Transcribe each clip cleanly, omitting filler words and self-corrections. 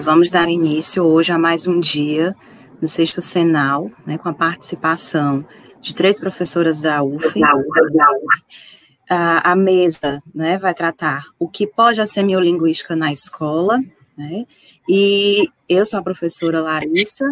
Vamos dar início hoje a mais um dia no sexto Senal, né, com a participação de 3 professoras da UF. A mesa, né, vai tratar o que pode a semiolinguística na escola, né, e eu sou a professora Larissa,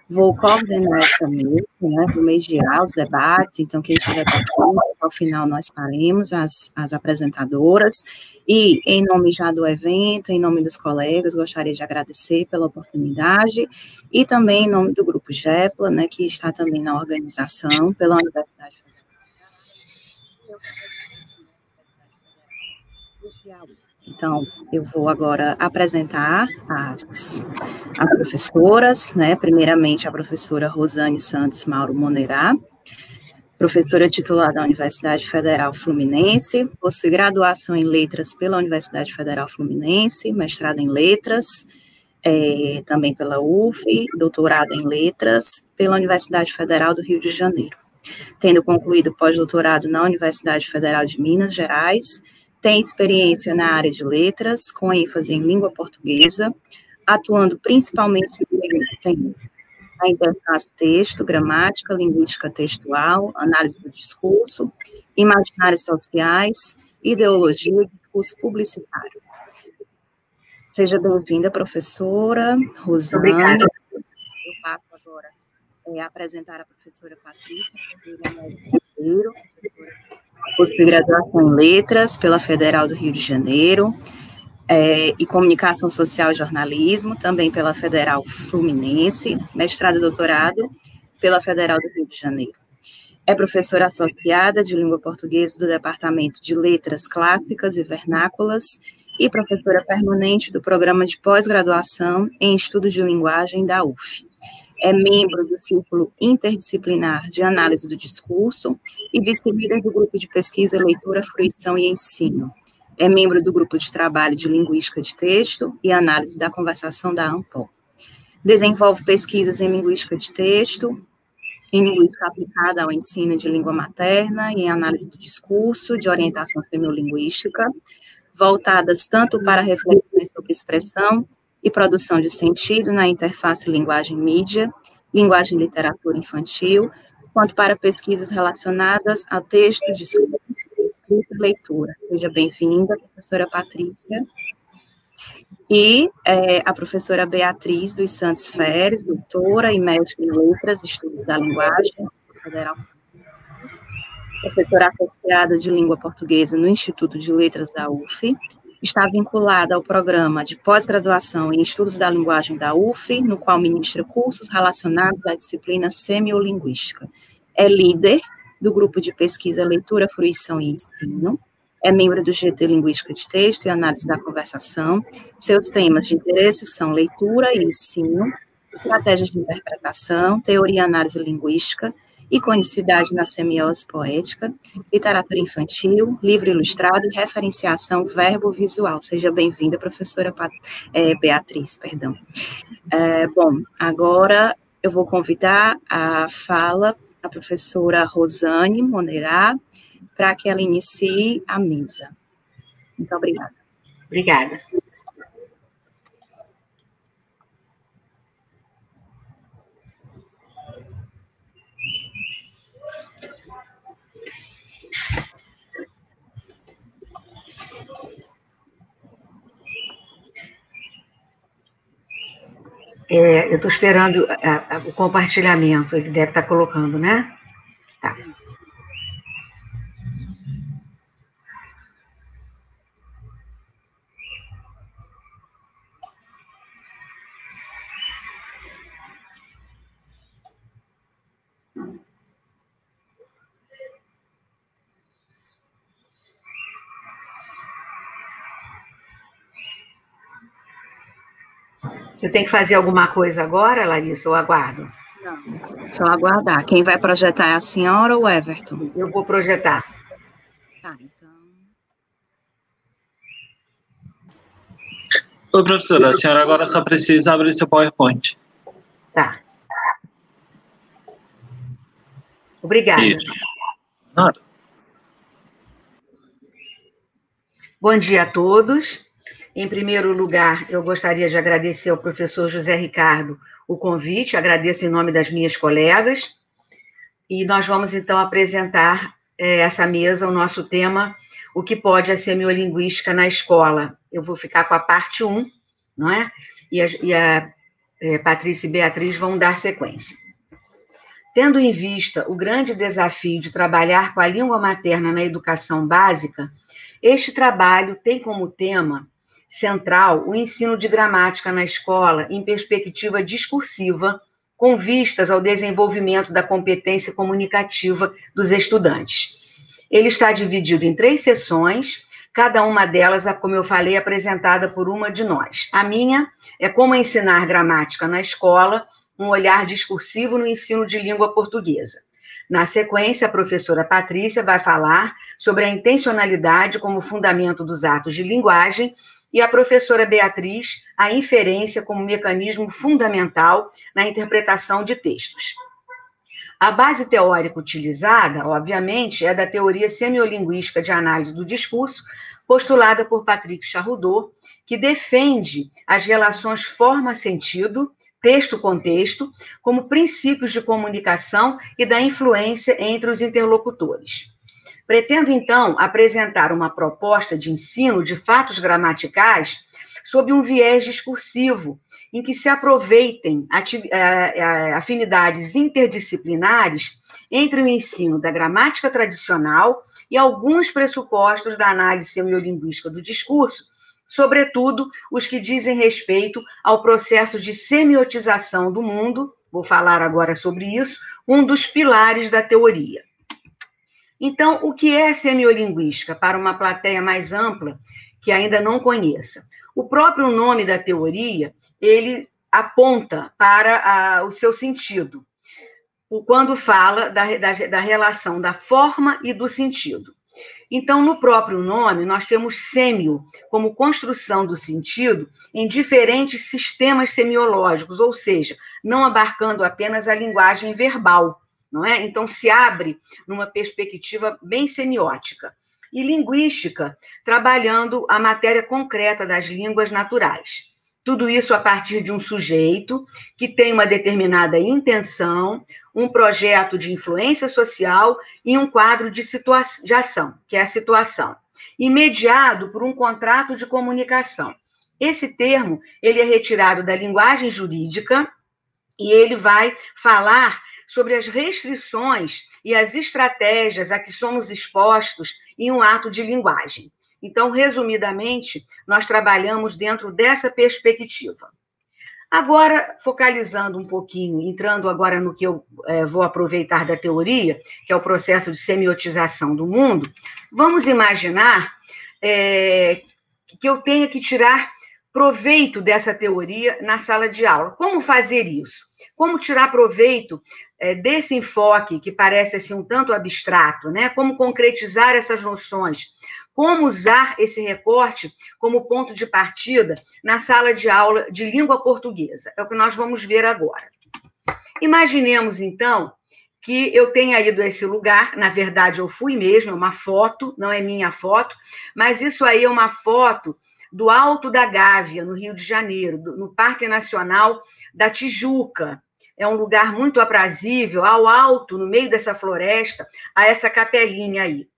vou coordenar essa mesa, né, vou mediar os debates, então quem estiver perguntas, ao final nós faremos as apresentadoras, e em nome já do evento, em nome dos colegas, gostaria de agradecer pela oportunidade, e também em nome do Grupo GEPLA, né, que está também na organização pela Universidade Federal do Piauí. Então, eu vou agora apresentar as professoras, né, primeiramente a professora Rosane Santos Mauro Monerá, professora titular da Universidade Federal Fluminense, possui graduação em Letras pela Universidade Federal Fluminense, mestrado em Letras, também pela UF, doutorado em Letras pela Universidade Federal do Rio de Janeiro. Tendo concluído pós-doutorado na Universidade Federal de Minas Gerais, tem experiência na área de letras, com ênfase em língua portuguesa, atuando principalmente nos seguintes temas: a interface texto, gramática, linguística textual, análise do discurso, imaginários sociais, ideologia e discurso publicitário. Seja bem-vinda, professora Rosane. Obrigada. Eu passo agora a apresentar a professora Patrícia, professora possui graduação em Letras pela Federal do Rio de Janeiro, e Comunicação Social e Jornalismo, também pela Federal Fluminense, mestrado e doutorado pela Federal do Rio de Janeiro. É professora associada de Língua Portuguesa do Departamento de Letras Clássicas e Vernáculas e professora permanente do Programa de Pós-Graduação em Estudos de Linguagem da UF. É membro do Círculo Interdisciplinar de Análise do Discurso e vice-líder do Grupo de Pesquisa, Leitura, Fruição e Ensino. É membro do Grupo de Trabalho de Linguística de Texto e Análise da Conversação da ANPOL. Desenvolve pesquisas em Linguística de Texto, em Linguística aplicada ao ensino de língua materna e em Análise do Discurso, de orientação semiolinguística, voltadas tanto para reflexões sobre expressão e produção de sentido na interface linguagem-mídia, linguagem e literatura infantil, quanto para pesquisas relacionadas ao texto, discurso, escrita e leitura. Seja bem-vinda, professora Patrícia. E a professora Beatriz dos Santos Feres, doutora e mestre em Letras e Estudos da Linguagem, Federal, professora associada de Língua Portuguesa no Instituto de Letras da UF, está vinculada ao programa de pós-graduação em Estudos da Linguagem da UF, no qual ministra cursos relacionados à disciplina semiolinguística. É líder do grupo de pesquisa Leitura, Fruição e Ensino, é membro do GT Linguística de Texto e Análise da Conversação. Seus temas de interesse são leitura e ensino, estratégias de interpretação, teoria e análise linguística, iconicidade na semiose poética, literatura infantil, livro ilustrado e referenciação verbo-visual. Seja bem-vinda, professora Beatriz, perdão. Bom, agora eu vou convidar a fala a professora Rosane Monerá para que ela inicie a mesa. Muito obrigada. Obrigada. Eu estou esperando o compartilhamento, ele deve estar colocando, né? Tá. Isso. Eu tenho que fazer alguma coisa agora, Larissa, ou aguardo? Não, só aguardar. Quem vai projetar é a senhora ou o Everton? Eu vou projetar. Tá, então... Oi, professora, a senhora agora só precisa abrir seu PowerPoint. Tá. Obrigada. Isso. Nada. Bom dia a todos. Em primeiro lugar, eu gostaria de agradecer ao professor José Ricardo o convite, agradeço em nome das minhas colegas, e nós vamos, então, apresentar essa mesa, o nosso tema, o que pode a semiolinguística na escola. Eu vou ficar com a parte 1, não é? E a Patrícia e Beatriz vão dar sequência. Tendo em vista o grande desafio de trabalhar com a língua materna na educação básica, este trabalho tem como tema central o ensino de gramática na escola em perspectiva discursiva, com vistas ao desenvolvimento da competência comunicativa dos estudantes. Ele está dividido em 3 sessões, cada uma delas, como eu falei, apresentada por uma de nós. A minha é Como ensinar gramática na escola, um olhar discursivo no ensino de língua portuguesa. Na sequência, a professora Patrícia vai falar sobre a intencionalidade como fundamento dos atos de linguagem e a professora Beatriz, a inferência como mecanismo fundamental na interpretação de textos. A base teórica utilizada, obviamente, é da teoria semiolinguística de análise do discurso, postulada por Patrick Charroudot, que defende as relações forma-sentido, texto-contexto, como princípios de comunicação e da influência entre os interlocutores. Pretendo, então, apresentar uma proposta de ensino de fatos gramaticais sob um viés discursivo, em que se aproveitem afinidades interdisciplinares entre o ensino da gramática tradicional e alguns pressupostos da análise semiolinguística do discurso, sobretudo os que dizem respeito ao processo de semiotização do mundo, vou falar agora sobre isso, um dos pilares da teoria. Então, o que é semiolinguística para uma plateia mais ampla que ainda não conheça? O próprio nome da teoria, ele aponta para o seu sentido, quando fala da relação da forma e do sentido. Então, no próprio nome, nós temos sêmio como construção do sentido em diferentes sistemas semiológicos, ou seja, não abarcando apenas a linguagem verbal, não é? Então, se abre numa perspectiva bem semiótica. E linguística, trabalhando a matéria concreta das línguas naturais. Tudo isso a partir de um sujeito que tem uma determinada intenção, um projeto de influência social e um quadro de ação, que é a situação, e mediado por um contrato de comunicação. Esse termo, ele é retirado da linguagem jurídica e ele vai falar sobre as restrições e as estratégias a que somos expostos em um ato de linguagem. Então, resumidamente, nós trabalhamos dentro dessa perspectiva. Agora, focalizando um pouquinho, entrando agora no que eu vou aproveitar da teoria, que é o processo de semiotização do mundo, vamos imaginar que eu tenha que tirar proveito dessa teoria na sala de aula. Como fazer isso? Como tirar proveito desse enfoque que parece assim um tanto abstrato, né? Como concretizar essas noções? Como usar esse recorte como ponto de partida na sala de aula de língua portuguesa? É o que nós vamos ver agora. Imaginemos, então, que eu tenha ido a esse lugar, na verdade eu fui mesmo, é uma foto, não é minha foto, mas isso aí é uma foto do Alto da Gávea, no Rio de Janeiro, no Parque Nacional da Tijuca. É um lugar muito aprazível, ao alto, no meio dessa floresta, há essa capelinha aí.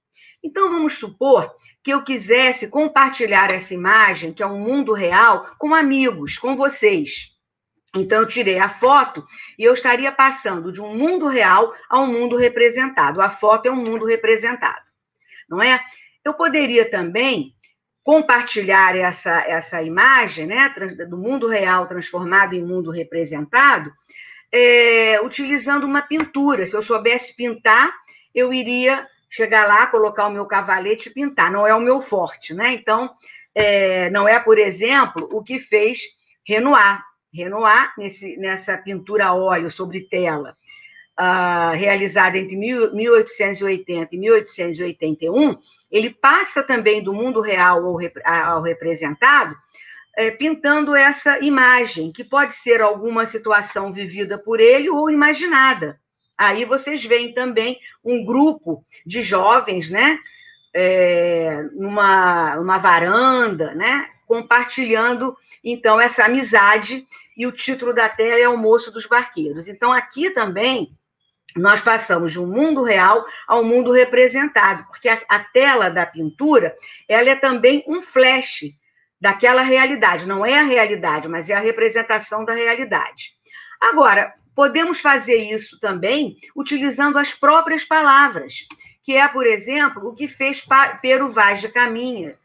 Então, vamos supor que eu quisesse compartilhar essa imagem, que é um mundo real, com amigos, com vocês. Então, eu tirei a foto e eu estaria passando de um mundo real a um mundo representado. A foto é um mundo representado, não é? Eu poderia também compartilhar essa imagem, né, do mundo real transformado em mundo representado, utilizando uma pintura. Se eu soubesse pintar, eu iria chegar lá, colocar o meu cavalete e pintar. Não é o meu forte, né? Então, não é, por exemplo, o que fez Renoir. Renoir, nessa pintura a óleo sobre tela, realizada entre 1880 e 1881, ele passa também do mundo real ao representado, pintando essa imagem, que pode ser alguma situação vivida por ele ou imaginada. Aí vocês veem também um grupo de jovens, né, numa varanda, né, compartilhando, então, essa amizade, e o título da tela é Almoço dos Barqueiros. Então, aqui também, nós passamos de um mundo real ao mundo representado, porque a tela da pintura, ela é também um flash daquela realidade. Não é a realidade, mas é a representação da realidade. Agora, podemos fazer isso também utilizando as próprias palavras, que é, por exemplo, o que fez Pero Vaz de Caminha,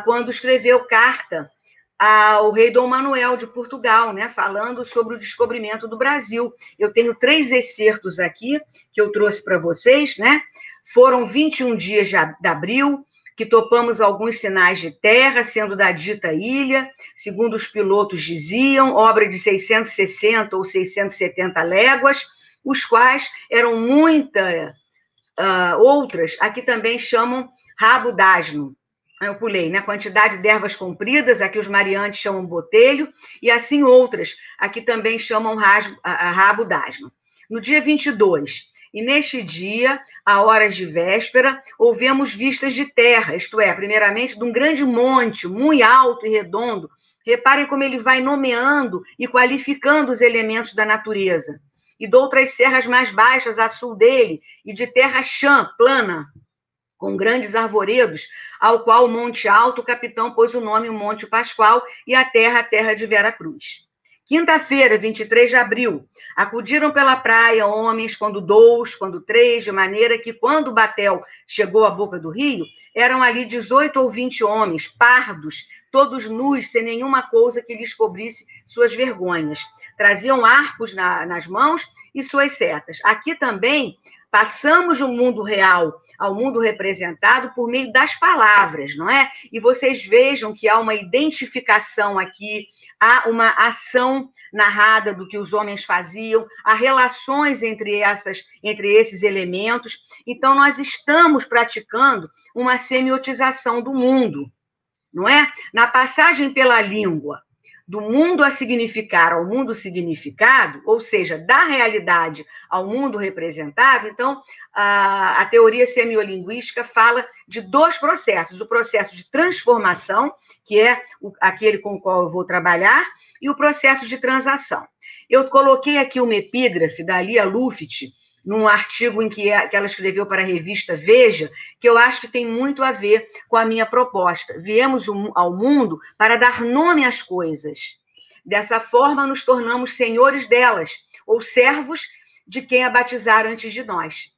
quando escreveu carta ao rei Dom Manuel de Portugal, né, falando sobre o descobrimento do Brasil. Eu tenho 3 excertos aqui que eu trouxe para vocês, né? Foram 21 dias de abril, que topamos alguns sinais de terra, sendo da dita ilha, segundo os pilotos diziam, obra de 660 ou 670 léguas, os quais eram muitas outras, aqui também chamam rabo d'asno. Eu pulei, né? Quantidade de ervas compridas, aqui os mariantes chamam botelho, e assim outras, aqui também chamam rabo d'asno. No dia 22, e neste dia, a horas de véspera, houvemos vistas de terra, isto é, primeiramente, de um grande monte, muito alto e redondo. Reparem como ele vai nomeando e qualificando os elementos da natureza. E de outras serras mais baixas a sul dele, e de terra chã, plana, com grandes arvoredos, ao qual o Monte Alto, o capitão pôs o nome Monte Pascoal, e a terra de Vera Cruz. Quinta-feira, 23 de abril, acudiram pela praia homens, quando 2, quando 3, de maneira que, quando o batel chegou à boca do rio, eram ali 18 ou 20 homens, pardos, todos nus, sem nenhuma coisa que lhes cobrisse suas vergonhas. Traziam arcos nas mãos e suas setas. Aqui também passamos do mundo real ao mundo representado por meio das palavras, não é? E vocês vejam que há uma identificação aqui, há uma ação narrada do que os homens faziam, há relações entre esses elementos. Então, nós estamos praticando uma semiotização do mundo, não é? Na passagem pela língua, do mundo a significar ao mundo significado, ou seja, da realidade ao mundo representado, então, a teoria semiolinguística fala de 2 processos: o processo de transformação, que é aquele com o qual eu vou trabalhar, e o processo de transação. Eu coloquei aqui uma epígrafe da Lia Luft, num artigo em que ela escreveu para a revista Veja, que eu acho que tem muito a ver com a minha proposta. Viemos ao mundo para dar nome às coisas. Dessa forma, nos tornamos senhores delas, ou servos de quem a batizaram antes de nós.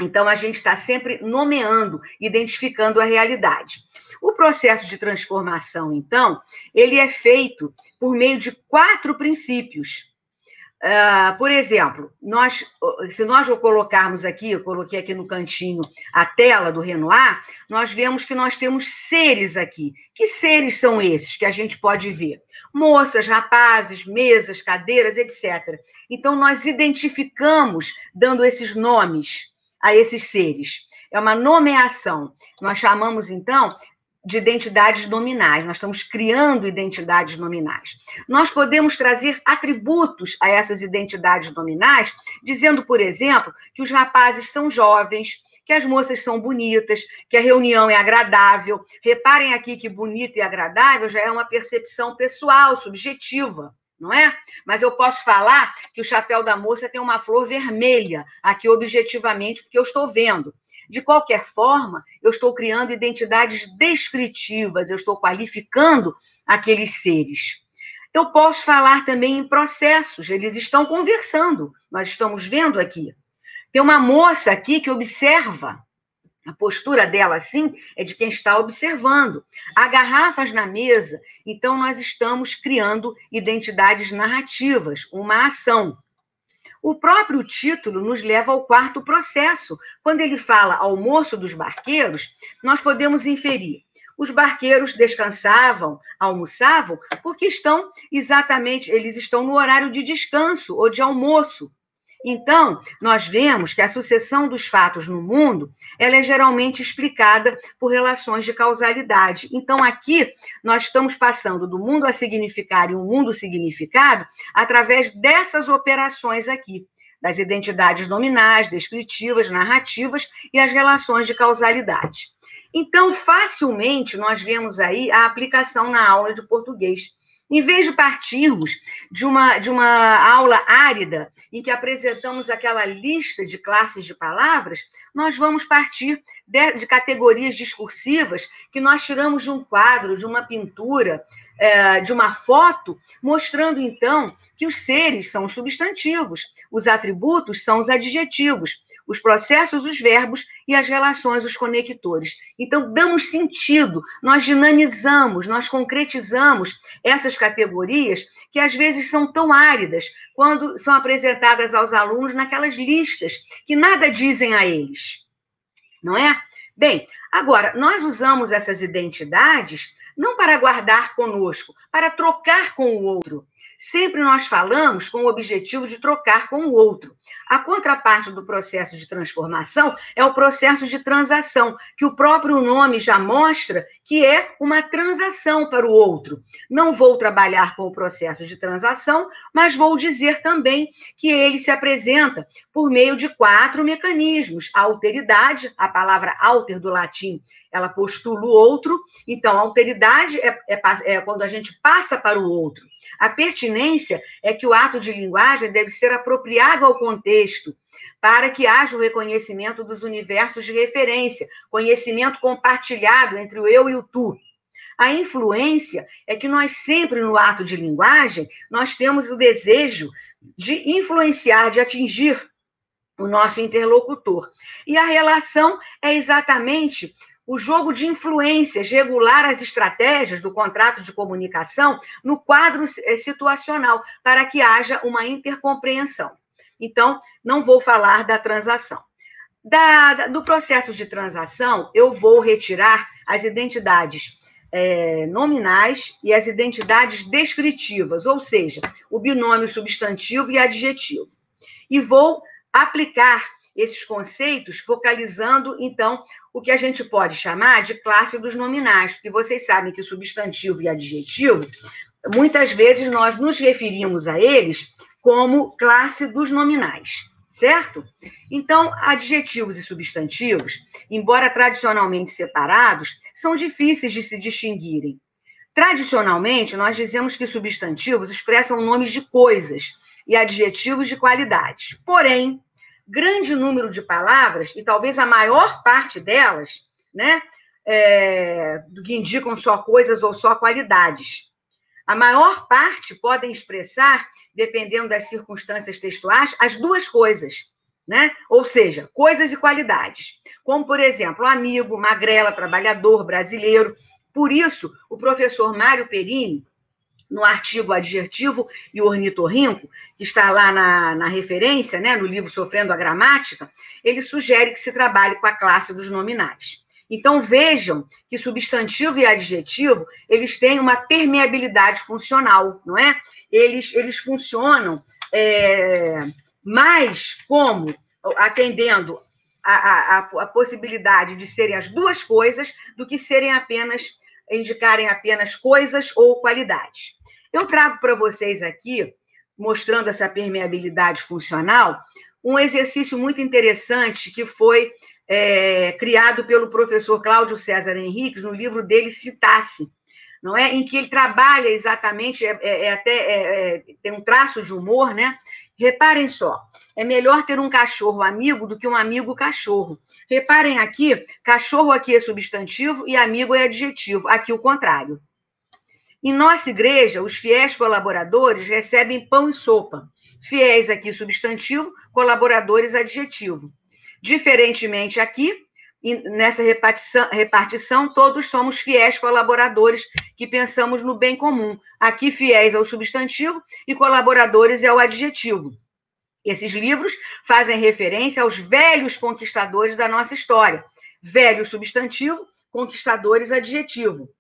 Então, a gente está sempre nomeando, identificando a realidade. O processo de transformação, então, ele é feito por meio de 4 princípios. Por exemplo, se nós colocarmos aqui, eu coloquei aqui no cantinho a tela do Renoir, nós vemos que nós temos seres aqui. Que seres são esses que a gente pode ver? Moças, rapazes, mesas, cadeiras, etc. Então, nós identificamos dando esses nomes a esses seres. É uma nomeação. Nós chamamos, então, de identidades nominais. Nós estamos criando identidades nominais. Nós podemos trazer atributos a essas identidades nominais, dizendo, por exemplo, que os rapazes são jovens, que as moças são bonitas, que a reunião é agradável. Reparem aqui que bonito e agradável já é uma percepção pessoal, subjetiva, não é? Mas eu posso falar que o chapéu da moça tem uma flor vermelha, aqui objetivamente, porque eu estou vendo. De qualquer forma, eu estou criando identidades descritivas, eu estou qualificando aqueles seres. Eu posso falar também em processos, eles estão conversando, nós estamos vendo aqui. Tem uma moça aqui que observa, a postura dela, assim, é de quem está observando. Há garrafas na mesa, então nós estamos criando identidades narrativas, uma ação. O próprio título nos leva ao 4º processo. Quando ele fala almoço dos barqueiros, nós podemos inferir. Os barqueiros descansavam, almoçavam, porque eles estão no horário de descanso ou de almoço. Então, nós vemos que a sucessão dos fatos no mundo, ela é geralmente explicada por relações de causalidade. Então, aqui, nós estamos passando do mundo a significar e um mundo significado através dessas operações aqui, das identidades nominais, descritivas, narrativas e as relações de causalidade. Então, facilmente, nós vemos aí a aplicação na aula de português. Em vez de partirmos de uma aula árida, em que apresentamos aquela lista de classes de palavras, nós vamos partir de categorias discursivas que nós tiramos de um quadro, de uma pintura, de uma foto, mostrando, então, que os seres são os substantivos, os atributos são os adjetivos, os processos, os verbos e as relações, os conectores. Então, damos sentido, nós dinamizamos, nós concretizamos essas categorias que, às vezes, são tão áridas quando são apresentadas aos alunos naquelas listas que nada dizem a eles, não é? Bem, agora, nós usamos essas identidades não para guardar conosco, para trocar com o outro. Sempre nós falamos com o objetivo de trocar com o outro. A contraparte do processo de transformação é o processo de transação, que o próprio nome já mostra que é uma transação para o outro. Não vou trabalhar com o processo de transação, mas vou dizer também que ele se apresenta por meio de 4 mecanismos. A alteridade, a palavra alter do latim, ela postula o outro, então a alteridade é quando a gente passa para o outro. A pertinência é que o ato de linguagem deve ser apropriado ao contexto, para que haja o reconhecimento dos universos de referência, conhecimento compartilhado entre o eu e o tu. A influência é que nós sempre, no ato de linguagem, nós temos o desejo de influenciar, de atingir o nosso interlocutor. E a relação é exatamente o jogo de influências, regular as estratégias do contrato de comunicação no quadro situacional, para que haja uma intercompreensão. Então, não vou falar da transação. Do processo de transação, eu vou retirar as identidades nominais e as identidades descritivas, ou seja, o binômio substantivo e adjetivo. E vou aplicar esses conceitos, focalizando, então, o que a gente pode chamar de classe dos nominais, porque vocês sabem que substantivo e adjetivo, muitas vezes nós nos referimos a eles como classe dos nominais, certo? Então, adjetivos e substantivos, embora tradicionalmente separados, são difíceis de se distinguirem. Tradicionalmente, nós dizemos que substantivos expressam nomes de coisas e adjetivos de qualidades. Porém, grande número de palavras, e talvez a maior parte delas, né, que indicam só coisas ou só qualidades. A maior parte podem expressar, dependendo das circunstâncias textuais, as duas coisas, né? Ou seja, coisas e qualidades. Como, por exemplo, amigo, magrela, trabalhador, brasileiro. Por isso, o professor Mário Perini, no artigo Adjetivo e Ornitorrinco, que está lá na referência, né, no livro Sofrendo a Gramática, ele sugere que se trabalhe com a classe dos nominais. Então, vejam que substantivo e adjetivo, eles têm uma permeabilidade funcional, não é? Eles funcionam mais como atendendo a possibilidade de serem as duas coisas do que indicarem apenas coisas ou qualidades. Eu trago para vocês aqui, mostrando essa permeabilidade funcional, um exercício muito interessante que foi criado pelo professor Cláudio César Henriques no livro dele, Citasse, não é? Em que ele trabalha exatamente, tem um traço de humor, né? Reparem só, é melhor ter um cachorro amigo do que um amigo cachorro. Reparem aqui, cachorro aqui é substantivo e amigo é adjetivo, aqui o contrário. Em nossa igreja, os fiéis colaboradores recebem pão e sopa. Fiéis aqui substantivo, colaboradores adjetivo. Diferentemente aqui, nessa repartição, todos somos fiéis colaboradores que pensamos no bem comum. Aqui, fiéis é o substantivo e colaboradores é o adjetivo. Esses livros fazem referência aos velhos conquistadores da nossa história. Velho substantivo, conquistadores adjetivo.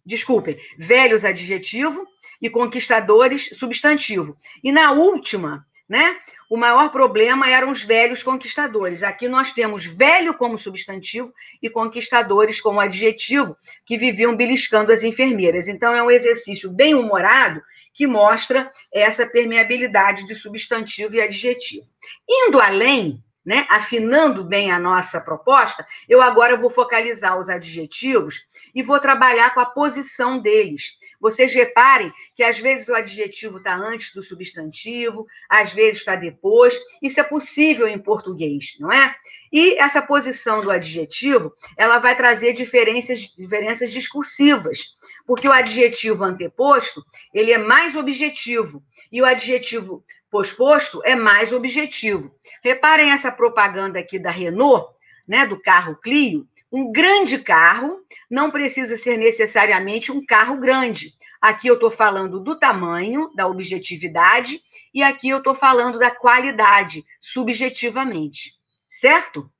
Desculpem, velhos adjetivo e conquistadores substantivo. E na última, né, o maior problema eram os velhos conquistadores. Aqui nós temos velho como substantivo e conquistadores como adjetivo, que viviam beliscando as enfermeiras. Então, é um exercício bem humorado que mostra essa permeabilidade de substantivo e adjetivo. Indo além, né, afinando bem a nossa proposta, eu agora vou focalizar os adjetivos e vou trabalhar com a posição deles. Vocês reparem que, às vezes, o adjetivo está antes do substantivo, às vezes está depois. Isso é possível em português, não é? E essa posição do adjetivo, ela vai trazer diferenças discursivas, porque o adjetivo anteposto, ele é mais objetivo, e o adjetivo posposto é mais objetivo. Reparem essa propaganda aqui da Renault, né, do carro Clio. Um grande carro não precisa ser necessariamente um carro grande. Aqui eu estou falando do tamanho, da objetividade, e aqui eu estou falando da qualidade, subjetivamente. Certo?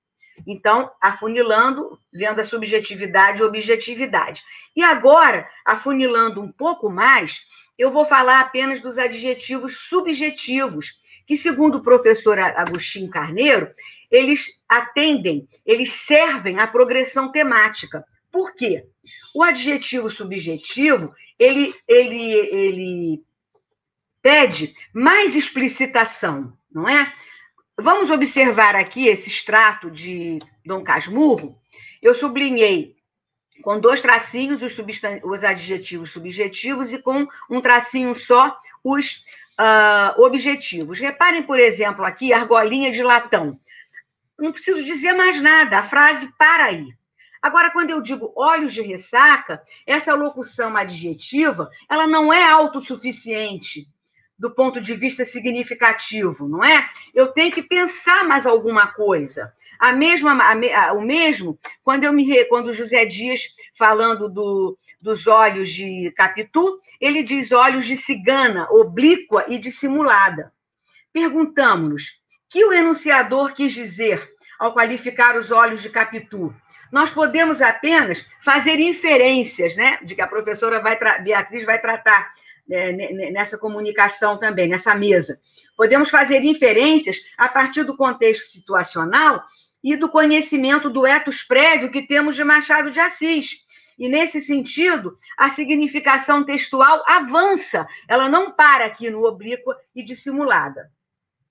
Então, afunilando, vendo a subjetividade e objetividade. E agora, afunilando um pouco mais, eu vou falar apenas dos adjetivos subjetivos, que, segundo o professor Agostinho Carneiro, eles servem à progressão temática. Por quê? O adjetivo subjetivo, ele pede mais explicitação, não é? Vamos observar aqui esse extrato de Dom Casmurro. Eu sublinhei com 2 tracinhos os adjetivos subjetivos e com um tracinho só os objetivos. Reparem, por exemplo, aqui, argolinha de latão. Não preciso dizer mais nada, a frase para aí. Agora, quando eu digo olhos de ressaca, essa locução adjetiva, ela não é autossuficiente do ponto de vista significativo, não é? Eu tenho que pensar mais alguma coisa. O mesmo, quando José Dias, falando dos olhos de Capitu, ele diz olhos de cigana, oblíqua e dissimulada. Perguntamos-nos, que o enunciador quis dizer ao qualificar os olhos de Capitu? Nós podemos apenas fazer inferências, né, de que a professora Beatriz vai tratar nessa comunicação também, nessa mesa. Podemos fazer inferências a partir do contexto situacional e do conhecimento do ethos prévio que temos de Machado de Assis. E, nesse sentido, a significação textual avança, ela não para aqui no oblíqua e dissimulada.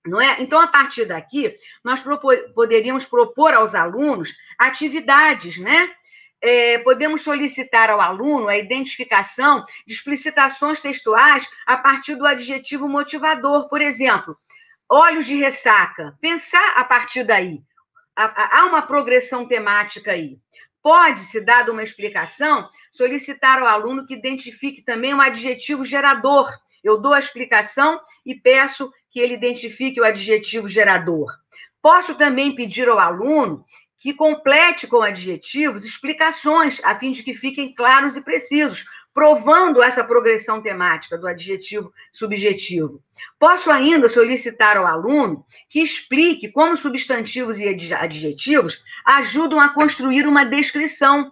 Não é? Então, a partir daqui, nós poderíamos propor aos alunos atividades, né? Podemos solicitar ao aluno a identificação de explicitações textuais a partir do adjetivo motivador. Por exemplo, olhos de ressaca. Pensar a partir daí. Há uma progressão temática aí. Pode-se, dada uma explicação, solicitar ao aluno que identifique também um adjetivo gerador. Eu dou a explicação e peço que ele identifique o adjetivo gerador. Posso também pedir ao aluno que complete com adjetivos explicações, a fim de que fiquem claros e precisos, provando essa progressão temática do adjetivo subjetivo. Posso ainda solicitar ao aluno que explique como substantivos e adjetivos ajudam a construir uma descrição.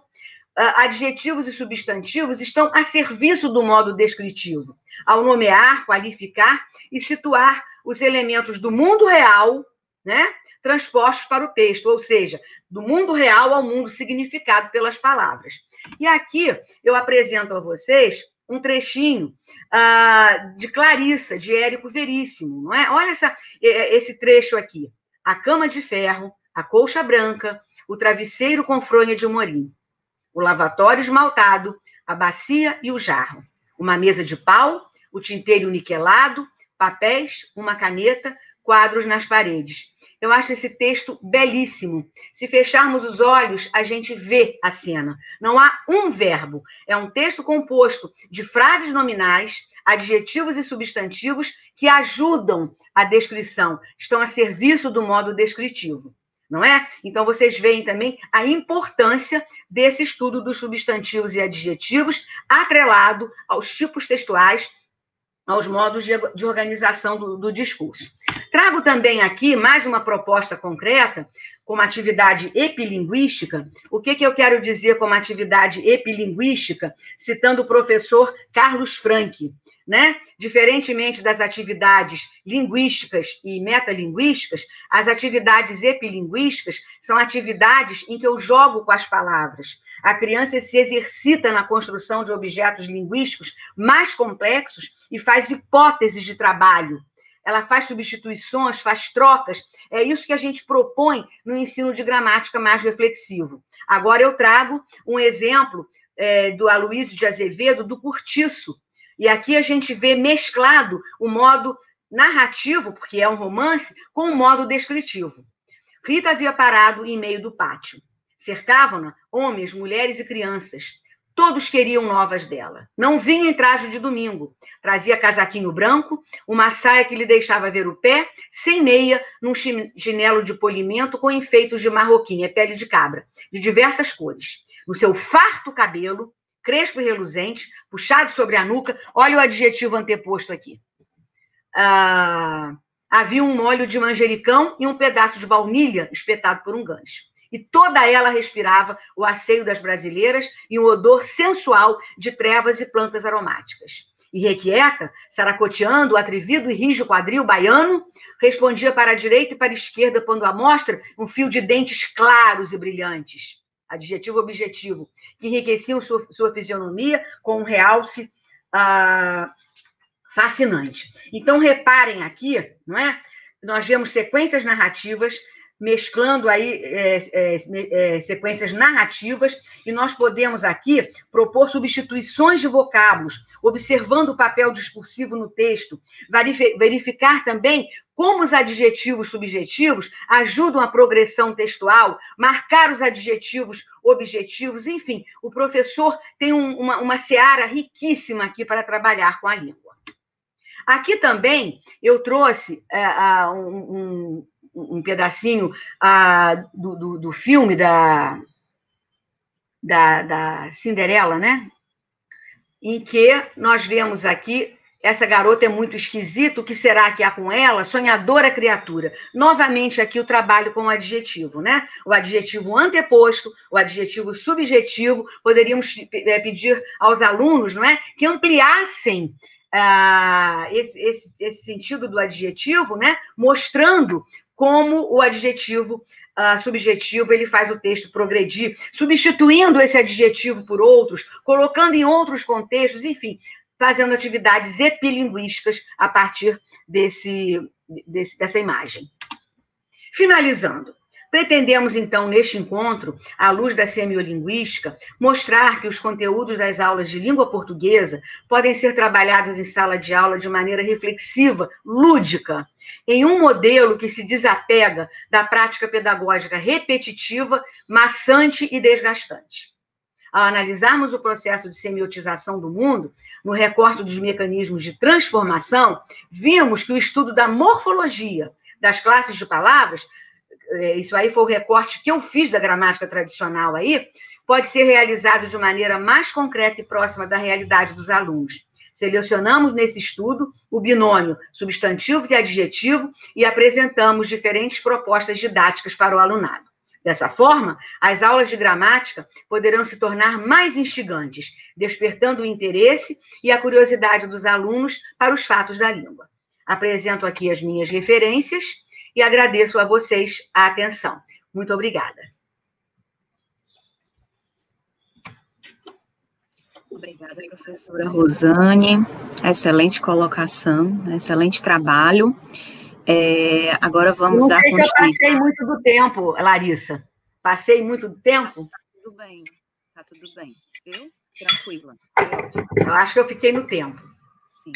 Adjetivos e substantivos estão a serviço do modo descritivo, ao nomear, qualificar e situar os elementos do mundo real, né, transpostos para o texto, ou seja, do mundo real ao mundo significado pelas palavras. E aqui eu apresento a vocês um trechinho de Clarissa, de Érico Veríssimo, não é? Olha esse trecho aqui. A cama de ferro, a colcha branca, o travesseiro com fronha de morim, o lavatório esmaltado, a bacia e o jarro, uma mesa de pau, o tinteiro niquelado, papéis, uma caneta, quadros nas paredes. Eu acho esse texto belíssimo. Se fecharmos os olhos, a gente vê a cena. Não há um verbo. É um texto composto de frases nominais, adjetivos e substantivos que ajudam a descrição, estão a serviço do modo descritivo, não é? Então, vocês veem também a importância desse estudo dos substantivos e adjetivos atrelado aos tipos textuais, aos modos de organização do discurso. Trago também aqui mais uma proposta concreta, como atividade epilinguística. O que eu quero dizer como atividade epilinguística? Citando o professor Carlos Franck, né? Diferentemente das atividades linguísticas e metalinguísticas, as atividades epilinguísticas são atividades em que eu jogo com as palavras. A criança se exercita na construção de objetos linguísticos mais complexos e faz hipóteses de trabalho, ela faz substituições, faz trocas. É isso que a gente propõe no ensino de gramática mais reflexivo. Agora eu trago um exemplo do Aloysio de Azevedo, do Curtiço. E aqui a gente vê mesclado o modo narrativo, porque é um romance, com o modo descritivo. Rita havia parado em meio do pátio. Cercavam-na homens, mulheres e crianças. Todos queriam novas dela. Não vinha em traje de domingo. Trazia casaquinho branco, uma saia que lhe deixava ver o pé, sem meia, num chinelo de polimento com enfeitos de marroquim, pele de cabra, de diversas cores. No seu farto cabelo, crespo e reluzente, puxado sobre a nuca, olha o adjetivo anteposto aqui. Havia um molho de manjericão e um pedaço de baunilha espetado por um gancho. E toda ela respirava o asseio das brasileiras e um odor sensual de trevas e plantas aromáticas. E Requieta, saracoteando o atrevido e rijo quadril baiano, respondia para a direita e para a esquerda, pondo à mostra um fio de dentes claros e brilhantes. Adjetivo objetivo, que enriqueciam sua fisionomia com um realce fascinante. Então, reparem aqui, não é? Nós vemos sequências narrativas, mesclando aí sequências narrativas, e nós podemos aqui propor substituições de vocábulos, observando o papel discursivo no texto, verificar também como os adjetivos subjetivos ajudam a progressão textual, marcar os adjetivos objetivos, enfim, o professor tem uma seara riquíssima aqui para trabalhar com a língua. Aqui também eu trouxe um pedacinho do filme da Cinderela, né? Em que nós vemos aqui, essa garota é muito esquisita, o que será que há com ela? Sonhadora criatura. Novamente aqui o trabalho com o adjetivo, né? O adjetivo anteposto, o adjetivo subjetivo. Poderíamos pedir aos alunos, não é, que ampliassem esse sentido do adjetivo, né? Mostrando como o adjetivo subjetivo ele faz o texto progredir, substituindo esse adjetivo por outros, colocando em outros contextos, enfim, fazendo atividades epilinguísticas a partir dessa imagem. Finalizando, pretendemos, então, neste encontro, à luz da semiolinguística, mostrar que os conteúdos das aulas de língua portuguesa podem ser trabalhados em sala de aula de maneira reflexiva, lúdica, em um modelo que se desapega da prática pedagógica repetitiva, maçante e desgastante. Ao analisarmos o processo de semiotização do mundo, no recorte dos mecanismos de transformação, vimos que o estudo da morfologia das classes de palavras, isso aí foi o recorte que eu fiz da gramática tradicional aí, pode ser realizado de maneira mais concreta e próxima da realidade dos alunos. Selecionamos nesse estudo o binômio substantivo e adjetivo e apresentamos diferentes propostas didáticas para o alunado. Dessa forma, as aulas de gramática poderão se tornar mais instigantes, despertando o interesse e a curiosidade dos alunos para os fatos da língua. Apresento aqui as minhas referências e agradeço a vocês a atenção. Muito obrigada. Obrigada, professora Rosane. Excelente colocação, excelente trabalho. Agora vamos dar continuidade. Eu passei muito do tempo, Larissa. Passei muito do tempo? Tudo bem, tá tudo bem, viu? Tranquila. Eu acho que eu fiquei no tempo. Sim.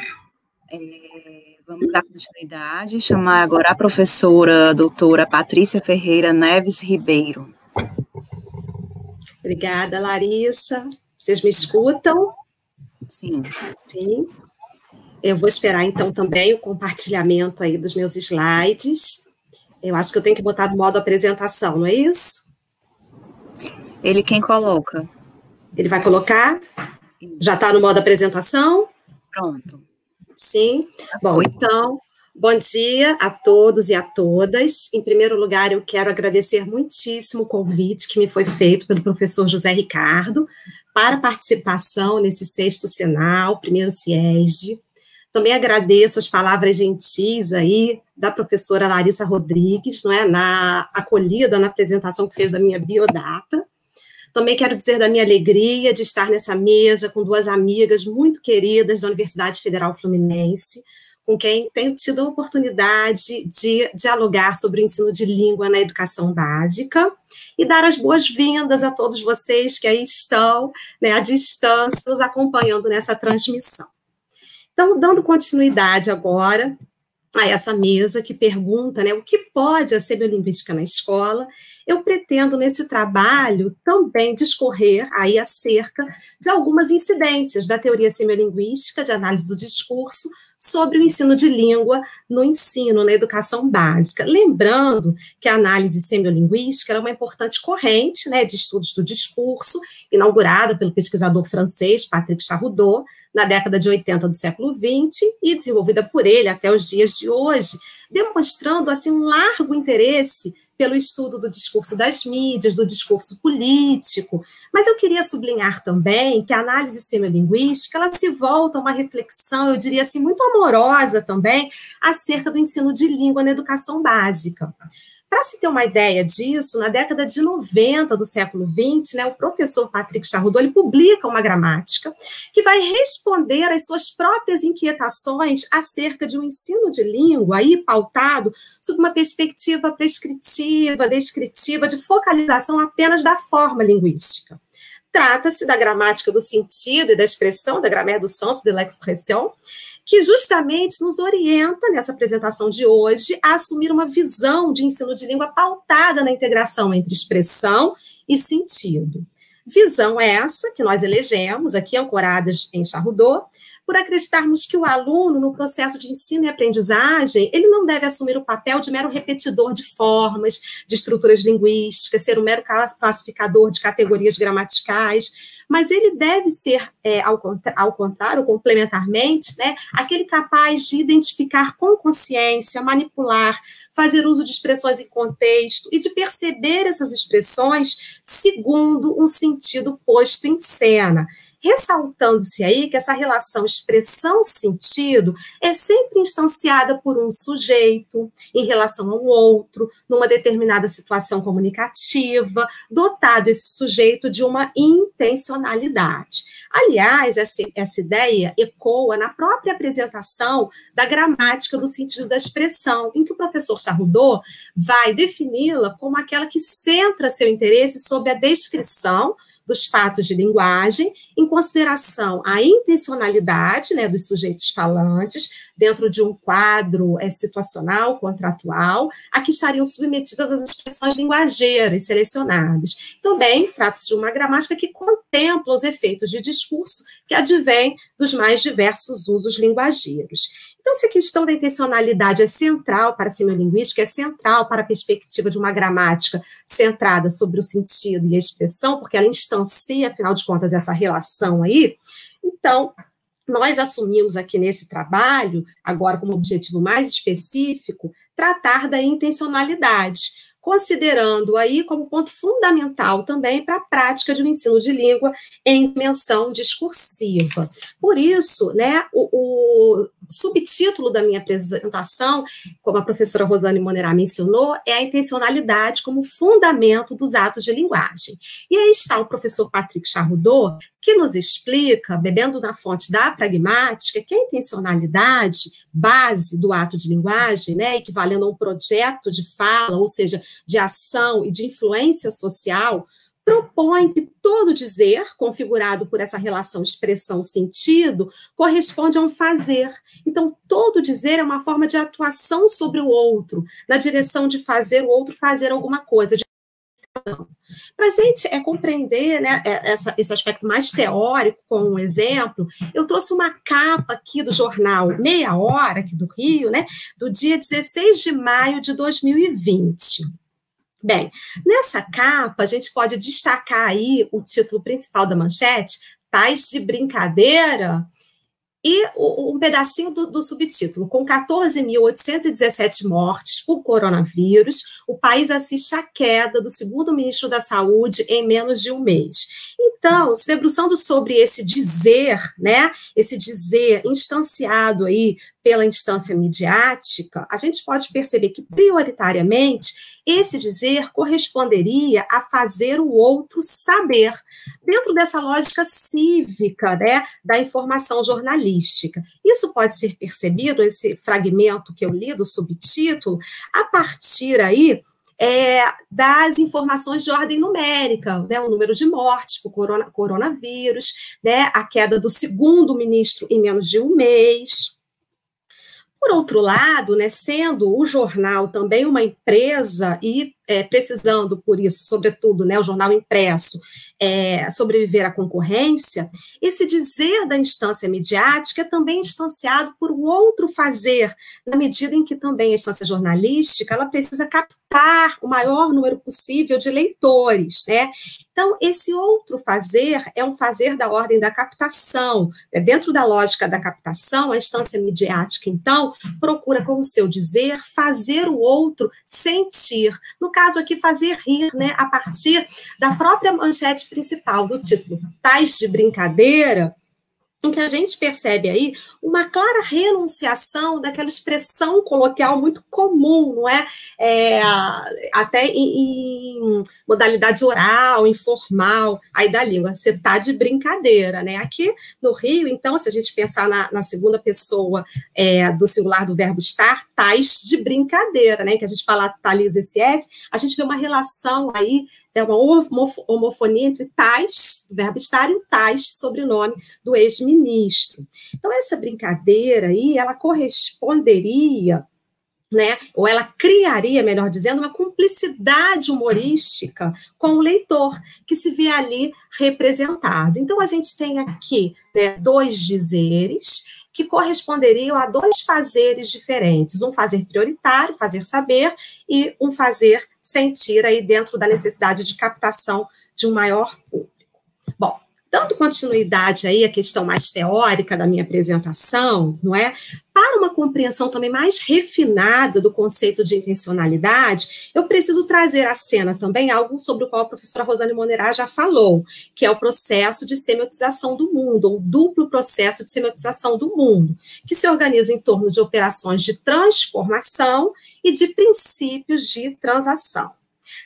Vamos dar continuidade, chamar agora a professora doutora Patrícia Ferreira Neves Ribeiro. Obrigada, Larissa. Vocês me escutam? Sim. Sim. Eu vou esperar, então, também o compartilhamento aí dos meus slides. Eu acho que eu tenho que botar no modo apresentação, não é isso? Ele quem coloca? Ele vai colocar? Já está no modo apresentação? Pronto. Sim. Bom, então, bom dia a todos e a todas. Em primeiro lugar, eu quero agradecer muitíssimo o convite que me foi feito pelo professor José Ricardo para participação nesse 6º Senal, primeiro CIESD. Também agradeço as palavras gentis aí da professora Larissa Rodrigues, não é, na acolhida, na apresentação que fez da minha biodata. Também quero dizer da minha alegria de estar nessa mesa com 2 amigas muito queridas da Universidade Federal Fluminense, com quem tenho tido a oportunidade de dialogar sobre o ensino de língua na educação básica e dar as boas-vindas a todos vocês que aí estão, né, à distância, nos acompanhando nessa transmissão. Então, dando continuidade agora a essa mesa que pergunta, né, o que pode a semiolinguística na escola, eu pretendo, nesse trabalho, também discorrer aí acerca de algumas incidências da teoria semiolinguística de análise do discurso sobre o ensino de língua no ensino, na educação básica. Lembrando que a análise semiolinguística é uma importante corrente, né, de estudos do discurso, inaugurada pelo pesquisador francês Patrick Charroudot, na década de 80 do século XX, e desenvolvida por ele até os dias de hoje, demonstrando assim um largo interesse pelo estudo do discurso das mídias, do discurso político, mas eu queria sublinhar também que a análise semiolinguística, ela se volta a uma reflexão, eu diria assim, muito amorosa também, acerca do ensino de língua na educação básica. Para se ter uma ideia disso, na década de 90 do século XX, né, o professor Patrick Charroudot, ele publica uma gramática que vai responder às suas próprias inquietações acerca de um ensino de língua aí pautado sob uma perspectiva prescritiva, descritiva, de focalização apenas da forma linguística. Trata-se da gramática do sentido e da expressão, da grammaire du sens et de l'expression, que justamente nos orienta, nessa apresentação de hoje, a assumir uma visão de ensino de língua pautada na integração entre expressão e sentido. Visão essa que nós elegemos, aqui ancoradas em Charroudot, por acreditarmos que o aluno, no processo de ensino e aprendizagem, ele não deve assumir o papel de mero repetidor de formas, de estruturas linguísticas, ser um mero classificador de categorias gramaticais, mas ele deve ser, ao contrário, complementarmente, né, aquele capaz de identificar com consciência, manipular, fazer uso de expressões em contexto e de perceber essas expressões segundo um sentido posto em cena, ressaltando-se aí que essa relação expressão-sentido é sempre instanciada por um sujeito em relação a um outro, numa determinada situação comunicativa, dotado esse sujeito de uma intencionalidade. Aliás, essa ideia ecoa na própria apresentação da gramática do sentido da expressão, em que o professor Charroudot vai defini-la como aquela que centra seu interesse sobre a descrição dos fatos de linguagem, em consideração a intencionalidade, né, dos sujeitos falantes, dentro de um quadro situacional, contratual, a que estariam submetidas as expressões linguageiras selecionadas. Também trata-se de uma gramática que contempla os efeitos de discurso que advêm dos mais diversos usos linguageiros. Então, se a questão da intencionalidade é central para a semiolinguística, é central para a perspectiva de uma gramática centrada sobre o sentido e a expressão, porque ela instancia, afinal de contas, essa relação aí, então, nós assumimos aqui nesse trabalho, agora como objetivo mais específico, tratar da intencionalidade, considerando aí como ponto fundamental também para a prática de um ensino de língua em dimensão discursiva. Por isso, né, o subtítulo da minha apresentação, como a professora Rosane Monerá mencionou, é a intencionalidade como fundamento dos atos de linguagem. E aí está o professor Patrick Charroudot, que nos explica, bebendo na fonte da pragmática, que a intencionalidade, base do ato de linguagem, né, equivalendo a um projeto de fala, ou seja, de ação e de influência social, propõe que todo dizer, configurado por essa relação expressão-sentido, corresponde a um fazer. Então, todo dizer é uma forma de atuação sobre o outro, na direção de fazer o outro fazer alguma coisa. Para a gente compreender, né, esse aspecto mais teórico, com um exemplo, eu trouxe uma capa aqui do jornal Meia Hora, aqui do Rio, né, do dia 16 de maio de 2020. Bem, nessa capa, a gente pode destacar aí o título principal da manchete, Tais de Brincadeira, e um pedacinho do subtítulo, com 14.817 mortes por coronavírus, o país assiste à queda do segundo ministro da Saúde em menos de um mês. Então, se debruçando sobre esse dizer, né, esse dizer instanciado aí pela instância midiática, a gente pode perceber que, prioritariamente, Esse dizer corresponderia a fazer o outro saber, dentro dessa lógica cívica, né, da informação jornalística. Isso pode ser percebido, esse fragmento que eu li do subtítulo, a partir aí das informações de ordem numérica, né, o número de mortes por coronavírus, né, a queda do segundo ministro em menos de um mês. Por outro lado, né, sendo o jornal também uma empresa e precisando, por isso, sobretudo, né, o jornal impresso, sobreviver à concorrência, esse dizer da instância midiática é também instanciado por um outro fazer, na medida em que também a instância jornalística ela precisa captar o maior número possível de leitores, né? Então, esse outro fazer é um fazer da ordem da captação. Dentro da lógica da captação, a instância midiática, então, procura, com o seu dizer, fazer o outro sentir. No caso aqui, fazer rir, né, a partir da própria manchete principal do título, Tais de Brincadeira, em que a gente percebe aí uma clara renunciação daquela expressão coloquial muito comum, não é? Até em modalidade oral, informal, aí da língua, você tá de brincadeira, né? Aqui no Rio, então, se a gente pensar na segunda pessoa do singular do verbo estar, tais de brincadeira, né? Que a gente palataliza esse S, a gente vê uma relação aí, uma homofonia entre tais, do verbo estar, e o tais, sobrenome do ex-ministro. Então, essa brincadeira aí, ela corresponderia, né, ou ela criaria, melhor dizendo, uma cumplicidade humorística com o leitor, que se vê ali representado. Então, a gente tem aqui, né, dois dizeres que corresponderiam a dois fazeres diferentes, um fazer prioritário, fazer saber, e um fazer sentir aí dentro da necessidade de captação de um maior público. Bom, dando continuidade aí à questão mais teórica da minha apresentação, não é? Para uma compreensão também mais refinada do conceito de intencionalidade, eu preciso trazer à cena também algo sobre o qual a professora Rosane Monerá já falou, que é o processo de semiotização do mundo, ou um duplo processo de semiotização do mundo, que se organiza em torno de operações de transformação e de princípios de transação.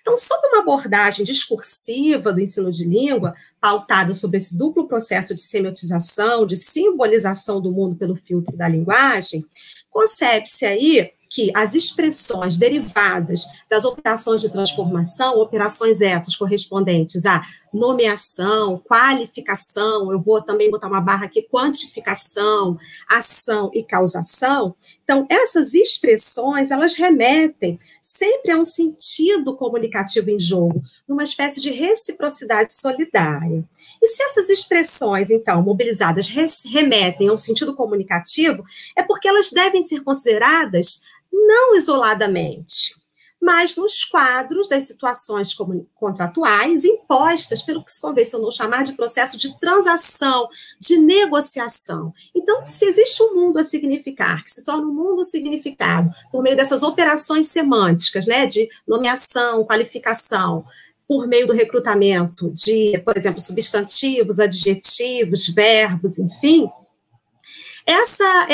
Então, sob uma abordagem discursiva do ensino de língua, pautada sobre esse duplo processo de semiotização, de simbolização do mundo pelo filtro da linguagem, concebe-se aí que as expressões derivadas das operações de transformação, operações essas correspondentes à nomeação, qualificação, eu vou também botar uma barra aqui, quantificação, ação e causação. Então, essas expressões, elas remetem sempre a um sentido comunicativo em jogo, numa espécie de reciprocidade solidária. E se essas expressões, então, mobilizadas, remetem a um sentido comunicativo, é porque elas devem ser consideradas não isoladamente, mas nos quadros das situações contratuais impostas pelo que se convencionou chamar de processo de transação, de negociação. Então, se existe um mundo a significar, que se torna um mundo significado por meio dessas operações semânticas, né, de nomeação, qualificação, por meio do recrutamento de, por exemplo, substantivos, adjetivos, verbos, enfim, essa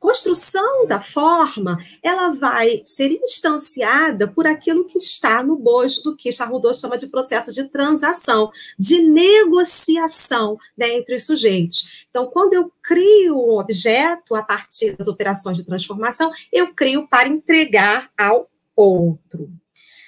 construção da forma, ela vai ser instanciada por aquilo que está no bojo do que Charles chama de processo de transação, de negociação, né, entre os sujeitos. Então, quando eu crio um objeto a partir das operações de transformação, eu crio para entregar ao outro.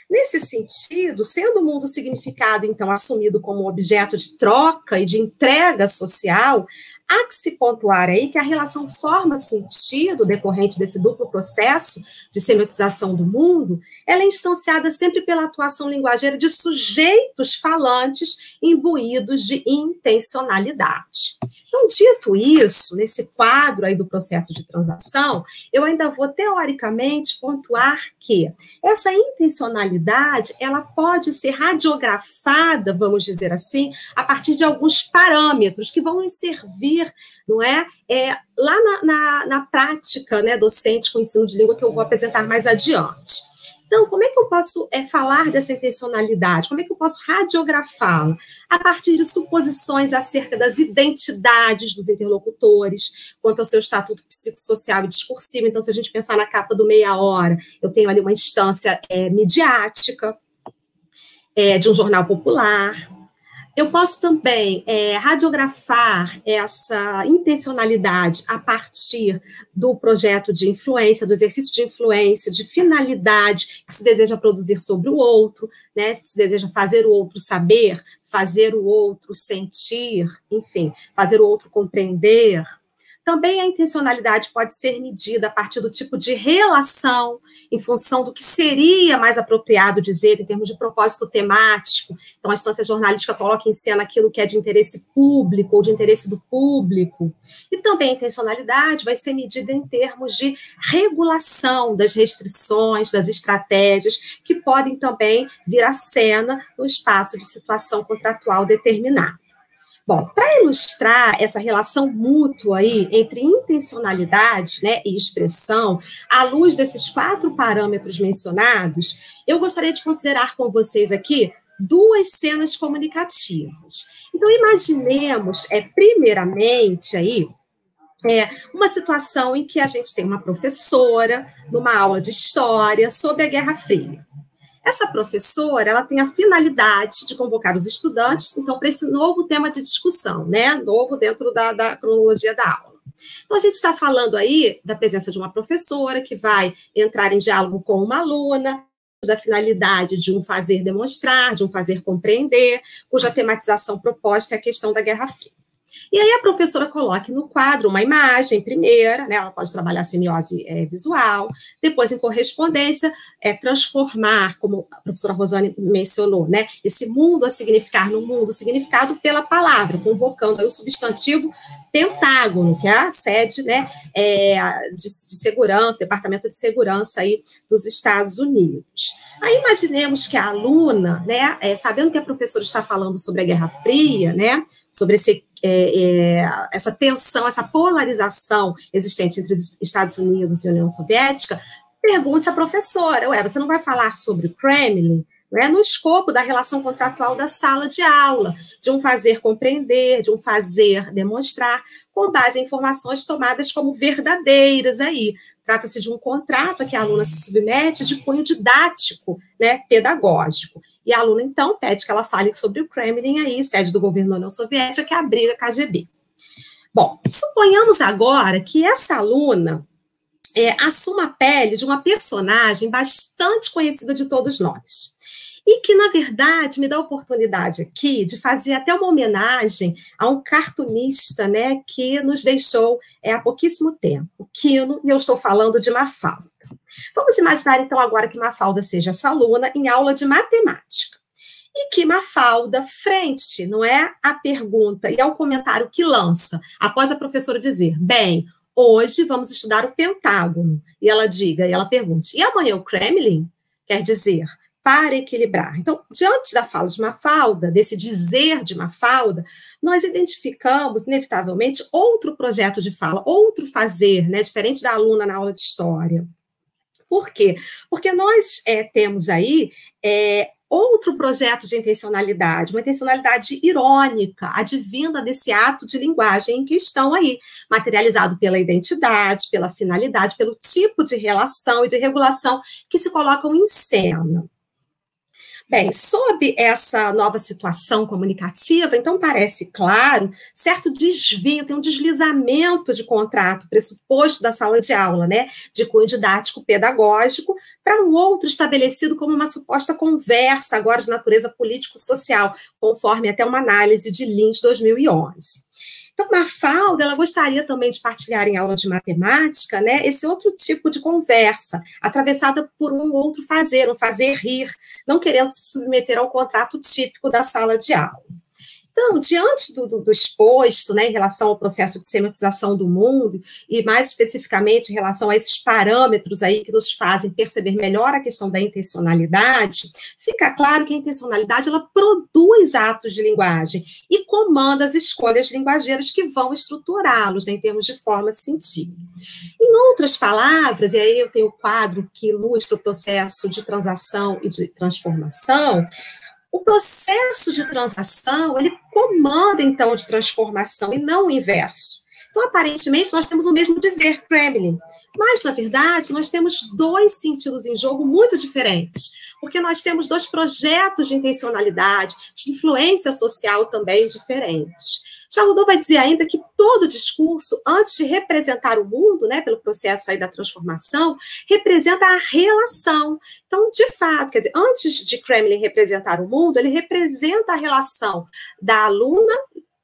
Nesse sentido, sendo o mundo significado, então, assumido como objeto de troca e de entrega social, há que se pontuar aí que a relação forma-sentido decorrente desse duplo processo de semiotização do mundo, ela é instanciada sempre pela atuação linguageira de sujeitos falantes imbuídos de intencionalidade. Então, dito isso, nesse quadro aí do processo de transação, eu ainda vou, teoricamente, pontuar que essa intencionalidade, ela pode ser radiografada, vamos dizer assim, a partir de alguns parâmetros que vão nos servir, não é? Lá na prática, né, docente com ensino de língua, que eu vou apresentar mais adiante. Então, como é que eu posso falar dessa intencionalidade? Como é que eu posso radiografá-la? A partir de suposições acerca das identidades dos interlocutores, quanto ao seu estatuto psicossocial e discursivo. Então, se a gente pensar na capa do Meia Hora, eu tenho ali uma instância midiática, de um jornal popular. Eu posso também radiografar essa intencionalidade a partir do projeto de influência, do exercício de influência, de finalidade que se deseja produzir sobre o outro, né? Se deseja fazer o outro saber, fazer o outro sentir, enfim, fazer o outro compreender. Também a intencionalidade pode ser medida a partir do tipo de relação, em função do que seria mais apropriado dizer em termos de propósito temático. Então, a instância jornalística coloca em cena aquilo que é de interesse público ou de interesse do público. E também a intencionalidade vai ser medida em termos de regulação das restrições, das estratégias, que podem também vir à cena no espaço de situação contratual determinada. Bom, para ilustrar essa relação mútua aí entre intencionalidade, né, e expressão, à luz desses 4 parâmetros mencionados, eu gostaria de considerar com vocês aqui 2 cenas comunicativas. Então, imaginemos, primeiramente, aí, uma situação em que a gente tem uma professora numa aula de história sobre a Guerra Fria. Essa professora, ela tem a finalidade de convocar os estudantes, então, para esse novo tema de discussão, né, novo dentro da cronologia da aula. Então, a gente está falando aí da presença de uma professora que vai entrar em diálogo com uma aluna, da finalidade de um fazer demonstrar, de um fazer compreender, cuja tematização proposta é a questão da Guerra Fria. E aí a professora coloca no quadro uma imagem primeira, né, ela pode trabalhar semiose visual, depois em correspondência, transformar, como a professora Rosane mencionou, né, esse mundo a significar no mundo significado pela palavra, convocando aí o substantivo Pentágono, que é a sede, né, de segurança, Departamento de Segurança aí dos Estados Unidos. Aí imaginemos que a aluna, né, sabendo que a professora está falando sobre a Guerra Fria, né, sobre essa tensão, essa polarização existente entre os Estados Unidos e a União Soviética, pergunte à professora, você não vai falar sobre o Kremlin? Né, no escopo da relação contratual da sala de aula, de um fazer compreender, de um fazer demonstrar, com base em informações tomadas como verdadeiras aí. Trata-se de um contrato a que a aluna se submete de cunho didático, né, pedagógico. E a aluna, então, pede que ela fale sobre o Kremlin aí, sede do governo da União Soviética, que abriga a KGB. Bom, suponhamos agora que essa aluna assuma a pele de uma personagem bastante conhecida de todos nós. E que, na verdade, me dá a oportunidade aqui de fazer até uma homenagem a um cartunista, né, que nos deixou há pouquíssimo tempo, Quino, e eu estou falando de Mafalda. Vamos imaginar, então, agora que Mafalda seja essa aluna em aula de matemática. E que Mafalda, frente, não é, à pergunta e ao comentário que lança, após a professora dizer, bem, hoje vamos estudar o Pentágono, e ela pergunte, e amanhã o Kremlin? Quer dizer, para equilibrar. Então, diante da fala de Mafalda, desse dizer de Mafalda, nós identificamos, inevitavelmente, outro projeto de fala, outro fazer, né, diferente da aluna na aula de história. Por quê? Porque nós temos aí outro projeto de intencionalidade, uma intencionalidade irônica, advinda desse ato de linguagem em questão aí, materializado pela identidade, pela finalidade, pelo tipo de relação e de regulação que se colocam em cena. Bem, sob essa nova situação comunicativa, então parece claro certo desvio, tem um deslizamento de contrato pressuposto da sala de aula, né, de cunho didático pedagógico, para um outro estabelecido como uma suposta conversa, agora de natureza político-social, conforme até uma análise de Lins 2011. Então, Mafalda, ela gostaria também de partilhar em aula de matemática, né, esse outro tipo de conversa, atravessada por um outro fazer, um fazer rir, não querendo se submeter ao contrato típico da sala de aula. Então, diante do exposto, né, em relação ao processo de semiotização do mundo, e mais especificamente em relação a esses parâmetros aí que nos fazem perceber melhor a questão da intencionalidade, fica claro que a intencionalidade, ela produz atos de linguagem e comanda as escolhas linguageiras que vão estruturá-los, né, em termos de forma e sentido. Em outras palavras, e aí eu tenho o quadro que ilustra o processo de transação e de transformação. O processo de transação, ele comanda, então, de transformação, e não o inverso. Então, aparentemente, nós temos o mesmo dizer, Kremlin, mas, na verdade, nós temos dois sentidos em jogo muito diferentes, porque nós temos dois projetos de intencionalidade, de influência social também diferentes. Charles vai dizer ainda que todo discurso, antes de representar o mundo, né, pelo processo aí da transformação, representa a relação. Então, de fato, quer dizer, antes de Kremlin representar o mundo, ele representa a relação da aluna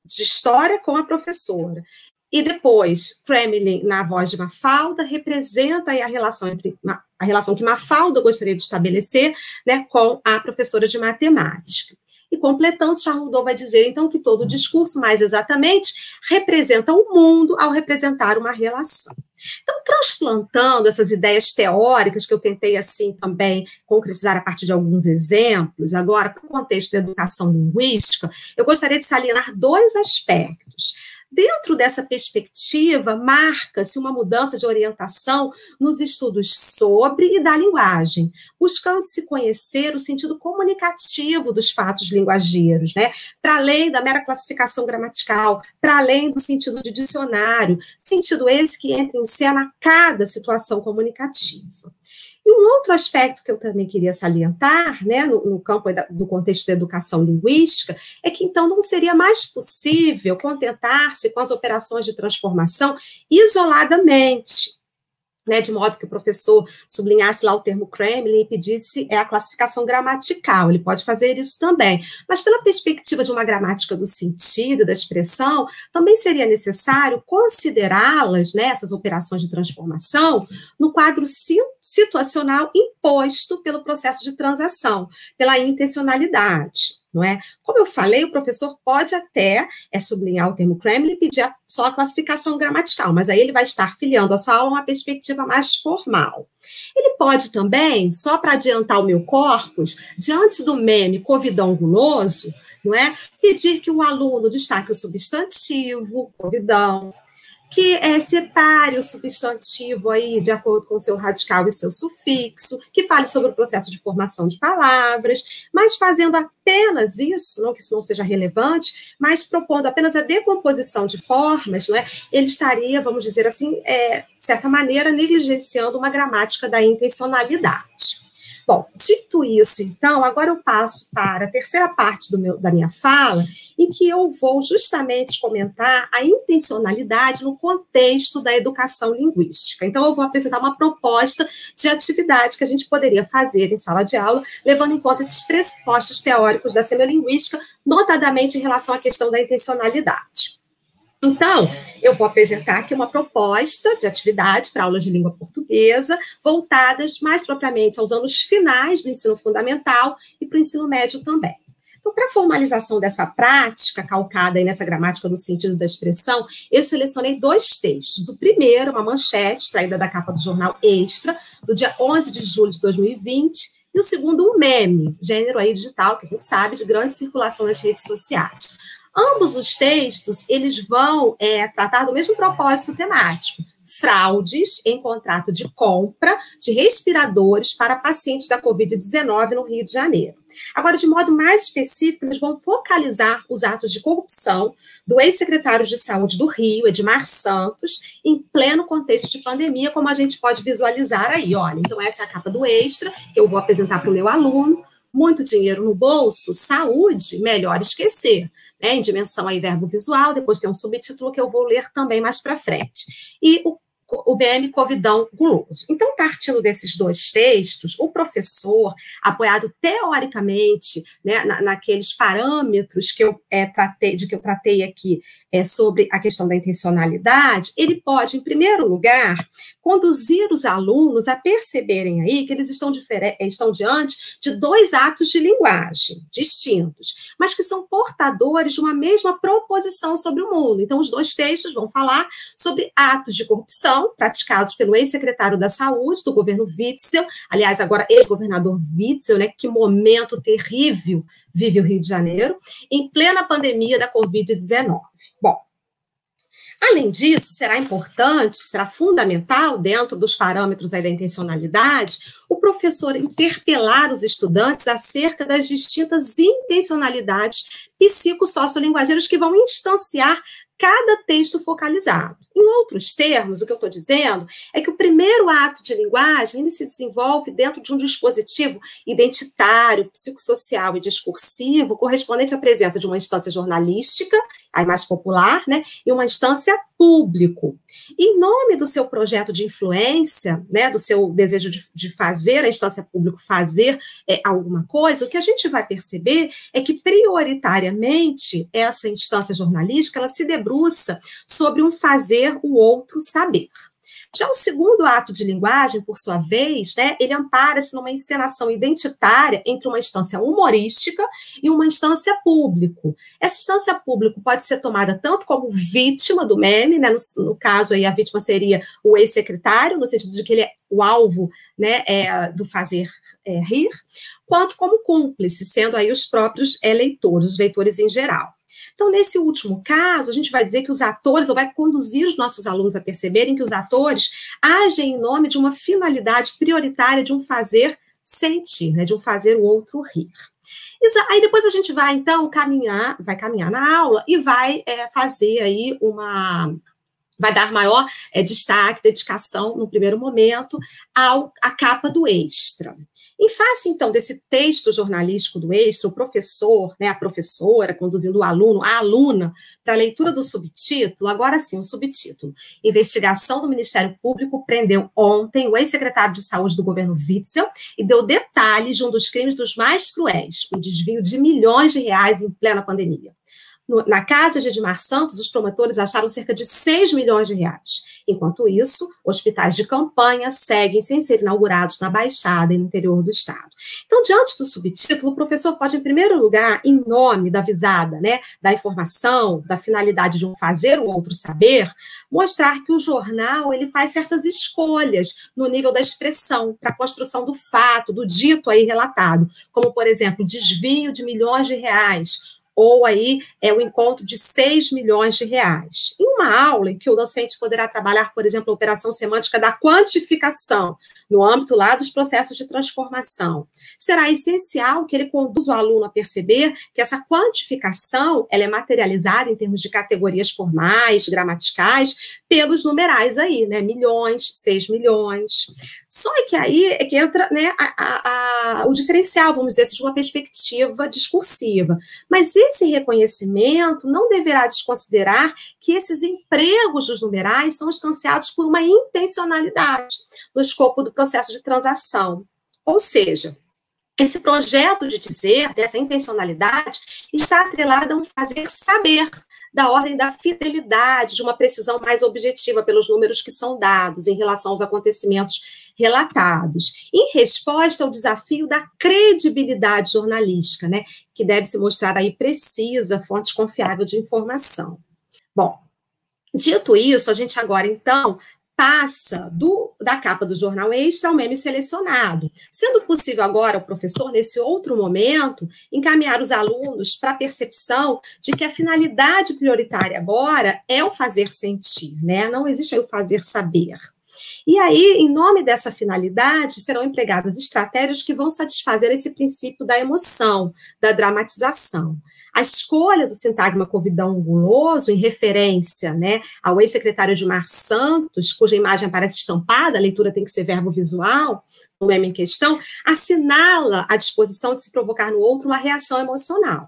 de história com a professora. E depois, Kremlin, na voz de Mafalda, representa aí a relação que Mafalda gostaria de estabelecer, né, com a professora de matemática. E completando, Charles vai dizer, então, que todo discurso, mais exatamente, representa o mundo ao representar uma relação. Então, transplantando essas ideias teóricas que eu tentei, assim, também concretizar a partir de alguns exemplos, agora, para o contexto da educação linguística, eu gostaria de salientar dois aspectos. Dentro dessa perspectiva, marca-se uma mudança de orientação nos estudos sobre e da linguagem, buscando-se conhecer o sentido comunicativo dos fatos linguageiros, né? Para além da mera classificação gramatical, para além do sentido de dicionário, sentido esse que entra em cena cada situação comunicativa. E um outro aspecto que eu também queria salientar, né, no campo do contexto da educação linguística, é que, então, não seria mais possível contentar-se com as operações de transformação isoladamente, né, de modo que o professor sublinhasse lá o termo Kremlin e pedisse a classificação gramatical. Ele pode fazer isso também, mas pela perspectiva de uma gramática do sentido, da expressão, também seria necessário considerá-las, né, essas operações de transformação, no quadro situacional imposto pelo processo de transação, pela intencionalidade. Não é? Como eu falei, o professor pode até sublinhar o termo Kremlin e pedir só a classificação gramatical, mas aí ele vai estar filiando a sua aula a uma perspectiva mais formal. Ele pode também, só para adiantar o meu corpus, diante do meme covidão guloso, não é? Pedir que o aluno destaque o substantivo, covidão, que separe o substantivo aí de acordo com o seu radical e seu sufixo, que fale sobre o processo de formação de palavras, mas fazendo apenas isso, não que isso não seja relevante, mas propondo apenas a decomposição de formas, não é? Ele estaria, vamos dizer assim, de certa maneira, negligenciando uma gramática da intencionalidade. Bom, dito isso, então, agora eu passo para a terceira parte da minha fala, em que eu vou justamente comentar a intencionalidade no contexto da educação linguística. Então, eu vou apresentar uma proposta de atividade que a gente poderia fazer em sala de aula, levando em conta esses pressupostos teóricos da semiolinguística, notadamente em relação à questão da intencionalidade. Então, eu vou apresentar aqui uma proposta de atividade para aulas de língua portuguesa, voltadas mais propriamente aos anos finais do ensino fundamental e para o ensino médio também. Então, para a formalização dessa prática, calcada aí nessa gramática do sentido da expressão, eu selecionei dois textos. O primeiro, uma manchete, extraída da capa do jornal Extra, do dia 11 de julho de 2020, e o segundo, um meme, gênero aí digital, que a gente sabe, de grande circulação nas redes sociais. Ambos os textos, eles vão tratar do mesmo propósito temático, fraudes em contrato de compra de respiradores para pacientes da Covid-19 no Rio de Janeiro. Agora, de modo mais específico, eles vão focalizar os atos de corrupção do ex-secretário de Saúde do Rio, Edmar Santos, em pleno contexto de pandemia, como a gente pode visualizar aí. Olha, então essa é a capa do Extra, que eu vou apresentar para o meu aluno. Muito dinheiro no bolso, saúde, melhor esquecer, né? Em dimensão aí verbo visual, depois tem um subtítulo que eu vou ler também mais para frente. E o meme Covidão Guloso. Então, partindo desses dois textos, o professor, apoiado teoricamente, né, naqueles parâmetros que eu tratei aqui sobre a questão da intencionalidade, ele pode, em primeiro lugar, conduzir os alunos a perceberem aí que eles estão diante de dois atos de linguagem distintos, mas que são portadores de uma mesma proposição sobre o mundo. Então, os dois textos vão falar sobre atos de corrupção praticados pelo ex-secretário da Saúde do governo Witzel, aliás, agora ex-governador Witzel, né, que momento terrível vive o Rio de Janeiro, em plena pandemia da Covid-19. Bom, além disso, será importante, será fundamental, dentro dos parâmetros aí da intencionalidade, o professor interpelar os estudantes acerca das distintas intencionalidades psicossociolinguageiras que vão instanciar cada texto focalizado. Em outros termos, o que eu estou dizendo é que o primeiro ato de linguagem ele se desenvolve dentro de um dispositivo identitário, psicossocial e discursivo, correspondente à presença de uma instância jornalística, aí mais popular, né, e uma instância público. Em nome do seu projeto de influência, né, do seu desejo de fazer a instância pública fazer alguma coisa, o que a gente vai perceber é que, prioritariamente, essa instância jornalística ela se debruça sobre um fazer o outro saber. Já o segundo ato de linguagem, por sua vez, né, ele ampara-se numa encenação identitária entre uma instância humorística e uma instância público. Essa instância público pode ser tomada tanto como vítima do meme, né, no caso aí a vítima seria o ex-secretário, no sentido de que ele é o alvo, né, do fazer rir, quanto como cúmplice, sendo aí os próprios leitores, os leitores em geral. Então, nesse último caso, a gente vai dizer que os atores, ou vai conduzir os nossos alunos a perceberem que os atores agem em nome de uma finalidade prioritária de um fazer sentir, né, de um fazer o outro rir. Aí depois a gente vai, então, caminhar na aula e vai fazer aí vai dar maior destaque, dedicação, no primeiro momento, à capa do Extra. Em face, então, desse texto jornalístico do Extra, o professor, né, a professora, conduzindo o aluno, a aluna, para a leitura do subtítulo, agora sim, o subtítulo. Investigação do Ministério Público prendeu ontem o ex-secretário de Saúde do governo Witzel e deu detalhes de um dos crimes dos mais cruéis, o desvio de milhões de reais em plena pandemia. Na casa de Edmar Santos, os promotores acharam cerca de 6 milhões de reais. Enquanto isso, hospitais de campanha seguem sem ser inaugurados na Baixada e no interior do estado. Então, diante do subtítulo, o professor pode, em primeiro lugar, em nome da visada, né, da informação, da finalidade de um fazer o outro saber, mostrar que o jornal ele faz certas escolhas no nível da expressão, para a construção do fato, do dito aí relatado, como, por exemplo, desvio de milhões de reais, ou aí o encontro de 6 milhões de reais. Em uma aula em que o docente poderá trabalhar, por exemplo, a operação semântica da quantificação, no âmbito lá dos processos de transformação, será essencial que ele conduza o aluno a perceber que essa quantificação ela é materializada em termos de categorias formais, gramaticais, pelos numerais aí, né, milhões, 6 milhões. Só que aí é que entra, né, o diferencial, vamos dizer assim, de uma perspectiva discursiva. Mas esse reconhecimento não deverá desconsiderar que esses empregos dos numerais são instanciados por uma intencionalidade no escopo do processo de transação. Ou seja, esse projeto de dizer, dessa intencionalidade, está atrelado a um fazer saber, da ordem da fidelidade, de uma precisão mais objetiva pelos números que são dados em relação aos acontecimentos relatados, em resposta ao desafio da credibilidade jornalística, né, que deve se mostrar aí precisa, fonte confiável de informação. Bom, dito isso, a gente agora, então, passa da capa do jornal Extra ao meme selecionado, sendo possível agora o professor, nesse outro momento, encaminhar os alunos para a percepção de que a finalidade prioritária agora é o fazer sentir, né? Não existe aí o fazer saber. E aí, em nome dessa finalidade, serão empregadas estratégias que vão satisfazer esse princípio da emoção, da dramatização. A escolha do sintagma Covidão Guloso, em referência, né, ao ex-secretário Edmar Santos, cuja imagem aparece estampada, a leitura tem que ser verbo visual, no meme em questão, assinala a disposição de se provocar no outro uma reação emocional.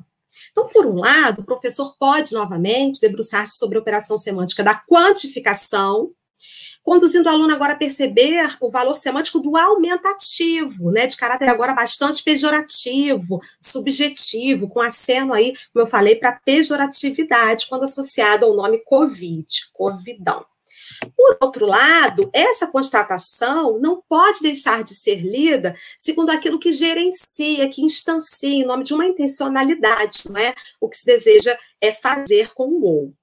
Então, por um lado, o professor pode, novamente, debruçar-se sobre a operação semântica da quantificação, conduzindo o aluno agora a perceber o valor semântico do aumentativo, né, de caráter agora bastante pejorativo, subjetivo, com aceno aí, como eu falei, para pejoratividade, quando associado ao nome Covid, covidão. Por outro lado, essa constatação não pode deixar de ser lida segundo aquilo que gerencia, que instancia, em nome de uma intencionalidade, não é? O que se deseja é fazer com o outro.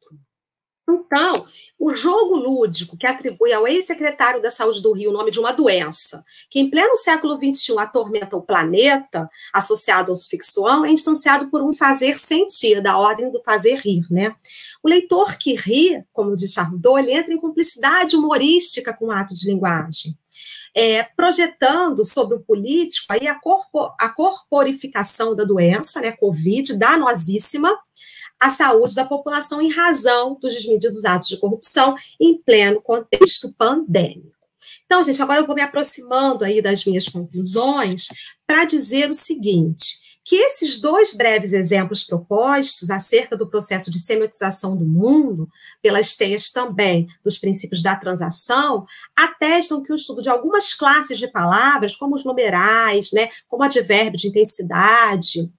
Então, o jogo lúdico que atribui ao ex-secretário da Saúde do Rio o nome de uma doença, que em pleno século XXI atormenta o planeta, associado ao sufixo-ão, é instanciado por um fazer sentir, da ordem do fazer rir, né? O leitor que ri, como diz Charles, ele entra em cumplicidade humorística com o ato de linguagem, projetando sobre o político aí a corporificação da doença, né, Covid, danosíssima, a saúde da população em razão dos desmedidos atos de corrupção em pleno contexto pandêmico. Então, gente, agora eu vou me aproximando aí das minhas conclusões para dizer o seguinte, que esses dois breves exemplos propostos acerca do processo de semiotização do mundo, pelas teias também dos princípios da transação, atestam que o estudo de algumas classes de palavras, como os numerais, né, como advérbio de intensidade,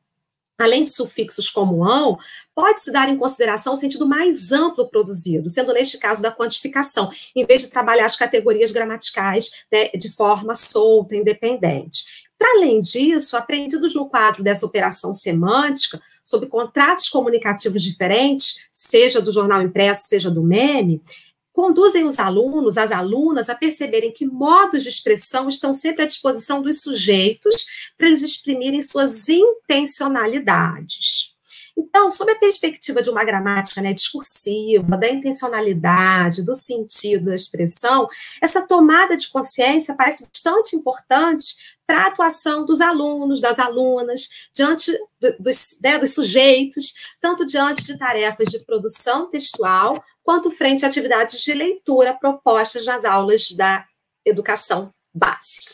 além de sufixos como ão, pode se dar em consideração o sentido mais amplo produzido, sendo neste caso da quantificação, em vez de trabalhar as categorias gramaticais, né, de forma solta, independente. Para além disso, aprendidos no quadro dessa operação semântica, sobre contratos comunicativos diferentes, seja do jornal impresso, seja do meme, conduzem os alunos, as alunas, a perceberem que modos de expressão estão sempre à disposição dos sujeitos para eles exprimirem suas intencionalidades. Então, sob a perspectiva de uma gramática, né, discursiva, da intencionalidade, do sentido da expressão, essa tomada de consciência parece bastante importante para a atuação dos alunos, das alunas, diante dos sujeitos, tanto diante de tarefas de produção textual, quanto frente a atividades de leitura propostas nas aulas da educação básica.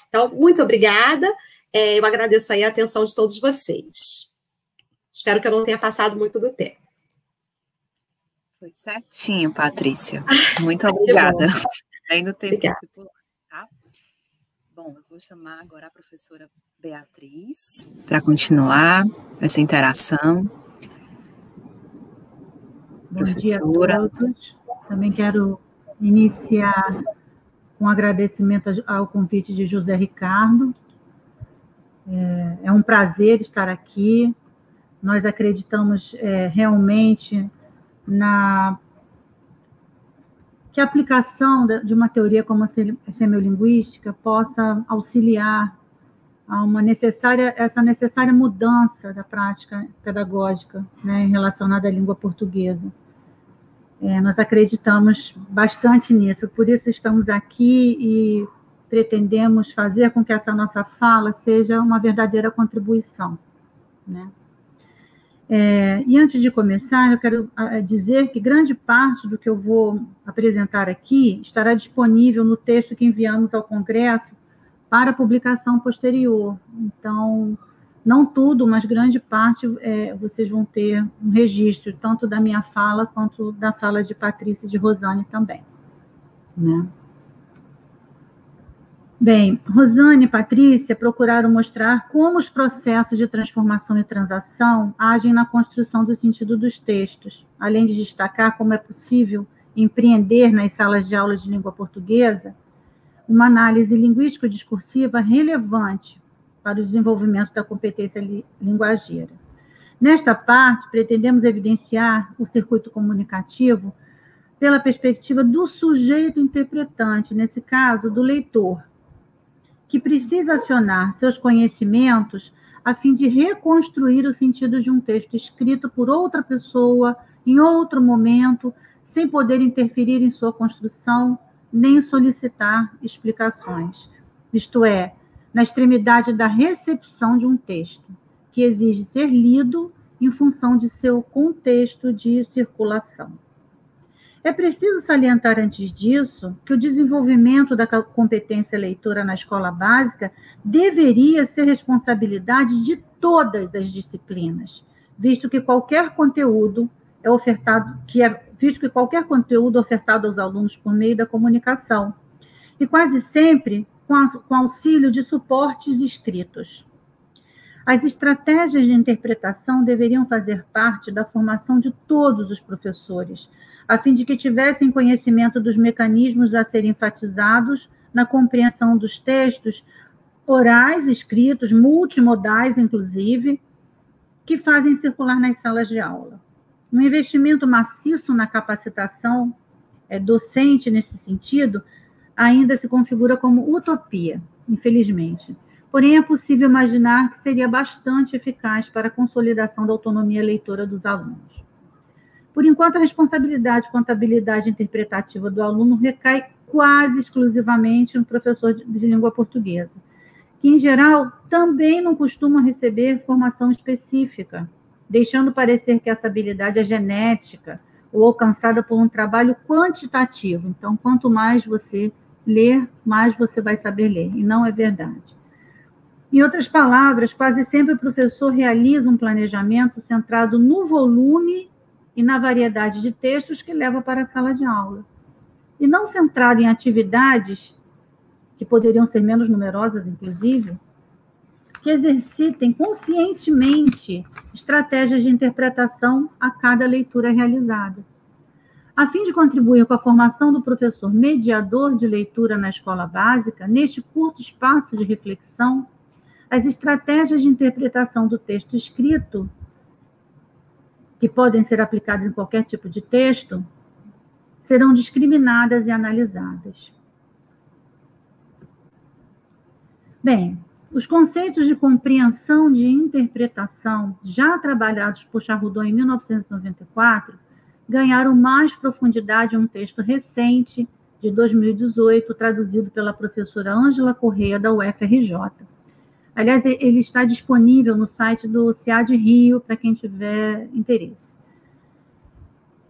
Então, muito obrigada, eu agradeço aí a atenção de todos vocês. Espero que eu não tenha passado muito do tempo. Foi certinho, Patrícia. Muito obrigada. Ainda tem tempo, tá? Bom, eu vou chamar agora a professora Beatriz para continuar essa interação. Bom dia a todos. Também quero iniciar com agradecimento ao convite de José Ricardo. É um prazer estar aqui. Nós acreditamos realmente que a aplicação de uma teoria como a semiolinguística possa auxiliar a essa necessária mudança da prática pedagógica, né, relacionada à língua portuguesa. Nós acreditamos bastante nisso, por isso estamos aqui e pretendemos fazer com que essa nossa fala seja uma verdadeira contribuição, né? E antes de começar, eu quero dizer que grande parte do que eu vou apresentar aqui estará disponível no texto que enviamos ao Congresso para publicação posterior. Então, não tudo, mas grande parte vocês vão ter um registro, tanto da minha fala, quanto da fala de Patrícia e de Rosane também, né? Bem, Rosane e Patrícia procuraram mostrar como os processos de transformação e transação agem na construção do sentido dos textos, além de destacar como é possível empreender nas salas de aula de língua portuguesa uma análise linguístico-discursiva relevante para o desenvolvimento da competência linguageira. Nesta parte, pretendemos evidenciar o circuito comunicativo pela perspectiva do sujeito interpretante, nesse caso, do leitor, que precisa acionar seus conhecimentos a fim de reconstruir o sentido de um texto escrito por outra pessoa, em outro momento, sem poder interferir em sua construção, nem solicitar explicações. Isto é, na extremidade da recepção de um texto, que exige ser lido em função de seu contexto de circulação. É preciso salientar antes disso que o desenvolvimento da competência leitora na escola básica deveria ser responsabilidade de todas as disciplinas, visto que qualquer conteúdo é ofertado, visto que qualquer conteúdo ofertado aos alunos por meio da comunicação, e quase sempre com auxílio de suportes escritos. As estratégias de interpretação deveriam fazer parte da formação de todos os professores, a fim de que tivessem conhecimento dos mecanismos a serem enfatizados na compreensão dos textos orais, escritos, multimodais, inclusive, que fazem circular nas salas de aula. Um investimento maciço na capacitação docente nesse sentido ainda se configura como utopia, infelizmente. Porém, é possível imaginar que seria bastante eficaz para a consolidação da autonomia leitora dos alunos. Por enquanto, a responsabilidade quanto à habilidade interpretativa do aluno recai quase exclusivamente no professor de língua portuguesa, que, em geral, também não costuma receber formação específica, deixando parecer que essa habilidade é genética ou alcançada por um trabalho quantitativo. Então, quanto mais você ler, mais você vai saber ler, e não é verdade. Em outras palavras, quase sempre o professor realiza um planejamento centrado no volume e na variedade de textos que leva para a sala de aula, e não centrado em atividades que poderiam ser menos numerosas, inclusive, que exercitem conscientemente estratégias de interpretação a cada leitura realizada. A fim de contribuir com a formação do professor mediador de leitura na escola básica, neste curto espaço de reflexão, as estratégias de interpretação do texto escrito, que podem ser aplicadas em qualquer tipo de texto, serão discriminadas e analisadas. Bem, os conceitos de compreensão de interpretação, já trabalhados por Charroudot em 1994, ganharam mais profundidade em um texto recente, de 2018, traduzido pela professora Ângela Correia, da UFRJ. Aliás, ele está disponível no site do CEAD Rio, para quem tiver interesse.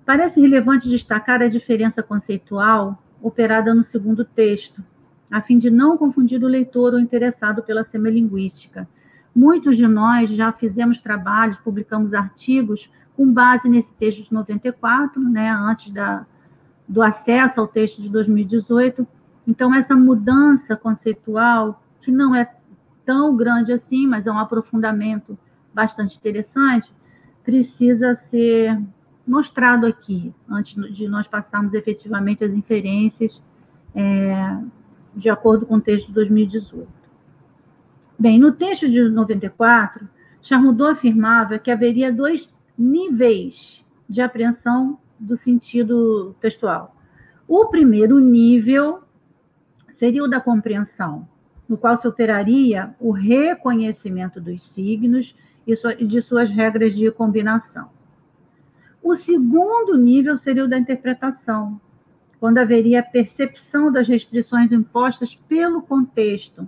Parece relevante destacar a diferença conceitual operada no segundo texto, a fim de não confundir o leitor ou interessado pela semilinguística. Muitos de nós já fizemos trabalhos, publicamos artigos com base nesse texto de 94, antes do acesso ao texto de 2018. Então, essa mudança conceitual, que não é tão grande assim, mas é um aprofundamento bastante interessante, precisa ser mostrado aqui, antes de nós passarmos efetivamente as inferências de acordo com o texto de 2018. Bem, no texto de 94, Charroudot afirmava que haveria 2 níveis de apreensão do sentido textual. O primeiro nível seria o da compreensão, no qual se operaria o reconhecimento dos signos e de suas regras de combinação. O segundo nível seria o da interpretação, quando haveria a percepção das restrições impostas pelo contexto,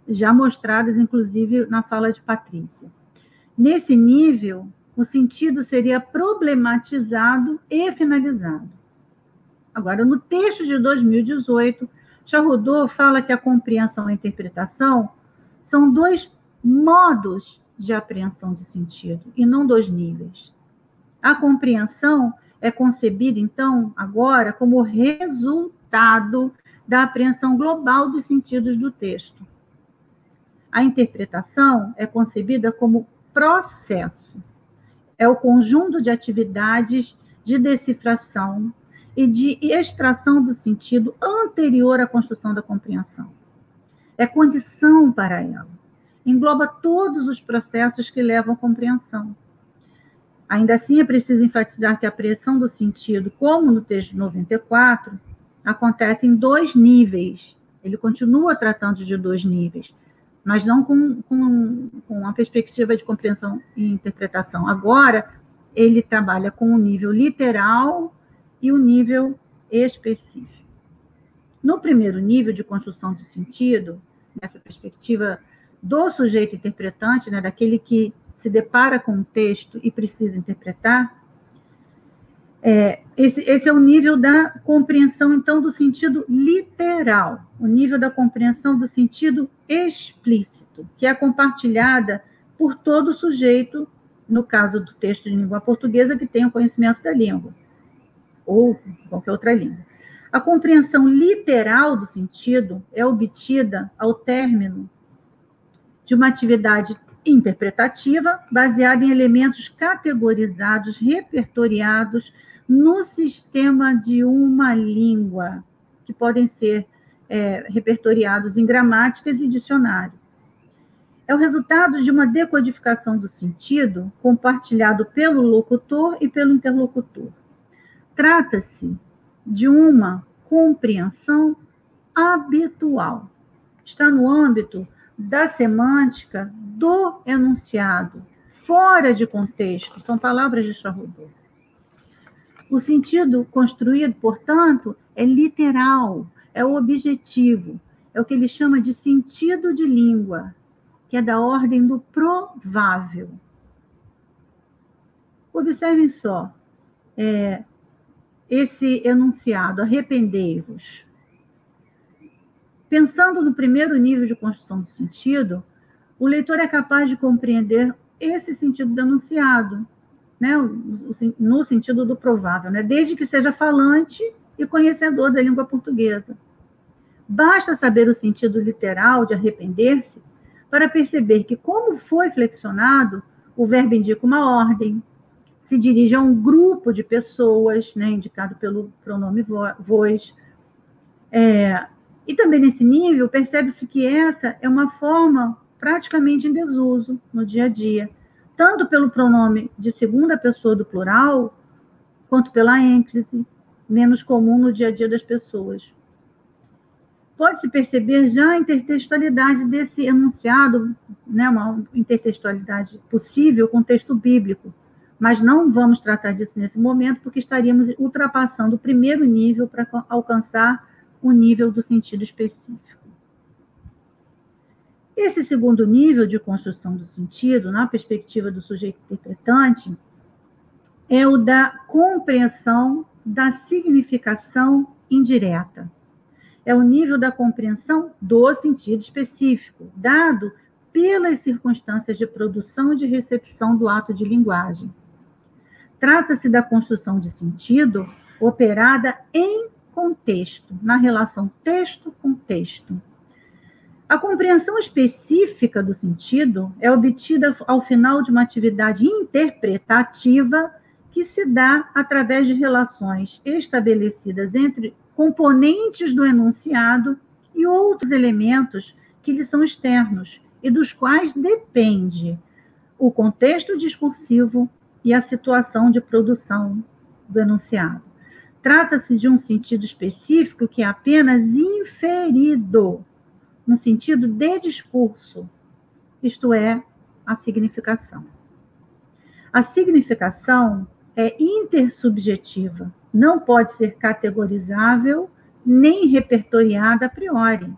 já mostradas, inclusive, na fala de Patrícia. Nesse nível, o sentido seria problematizado e finalizado. Agora, no texto de 2018, Charroudot fala que a compreensão e a interpretação são 2 modos de apreensão de sentido, e não 2 níveis. A compreensão é concebida, então, agora, como resultado da apreensão global dos sentidos do texto. A interpretação é concebida como processo. É o conjunto de atividades de decifração e de extração do sentido anterior à construção da compreensão. É condição para ela. Engloba todos os processos que levam à compreensão. Ainda assim, é preciso enfatizar que a apreensão do sentido, como no texto 94, acontece em 2 níveis. Ele continua tratando de 2 níveis, mas não com a perspectiva de compreensão e interpretação. Agora, ele trabalha com o nível literal e o nível específico. No primeiro nível de construção de sentido, nessa perspectiva do sujeito interpretante, daquele que se depara com um texto e precisa interpretar, esse é o nível da compreensão, então, do sentido literal, o nível da compreensão do sentido explícito, que é compartilhada por todo sujeito no caso do texto de língua portuguesa, que tem o conhecimento da língua, ou qualquer outra língua. A compreensão literal do sentido é obtida ao término de uma atividade interpretativa baseada em elementos categorizados, repertoriados no sistema de uma língua, que podem ser repertoriados em gramáticas e dicionário. É o resultado de uma decodificação do sentido compartilhado pelo locutor e pelo interlocutor. Trata-se de uma compreensão habitual. Está no âmbito da semântica do enunciado, fora de contexto, são palavras de Charrodot. O sentido construído, portanto, é literal, é o objetivo, é o que ele chama de sentido de língua, que é da ordem do provável. Observem só, esse enunciado, arrependei-vos. Pensando no primeiro nível de construção do sentido, o leitor é capaz de compreender esse sentido do enunciado, né, no sentido do provável, né, desde que seja falante e conhecedor da língua portuguesa. Basta saber o sentido literal de arrepender-se para perceber que, como foi flexionado, o verbo indica uma ordem, se dirige a um grupo de pessoas, né, indicado pelo pronome vos. E também nesse nível, percebe-se que essa é uma forma praticamente em desuso no dia a dia, tanto pelo pronome de segunda pessoa do plural, quanto pela ênclise, menos comum no dia a dia das pessoas. Pode-se perceber já a intertextualidade desse enunciado, né, uma intertextualidade possível com o texto bíblico, mas não vamos tratar disso nesse momento, porque estaríamos ultrapassando o primeiro nível para alcançar o nível do sentido específico. Esse segundo nível de construção do sentido, na perspectiva do sujeito interpretante, é o da compreensão da significação indireta. É o nível da compreensão do sentido específico, dado pelas circunstâncias de produção e de recepção do ato de linguagem. Trata-se da construção de sentido operada em contexto, na relação texto-contexto. A compreensão específica do sentido é obtida ao final de uma atividade interpretativa que se dá através de relações estabelecidas entre componentes do enunciado e outros elementos que lhe são externos e dos quais depende o contexto discursivo e a situação de produção do enunciado. Trata-se de um sentido específico que é apenas inferido, no sentido de discurso, isto é, a significação. A significação é intersubjetiva, não pode ser categorizável nem repertoriada a priori.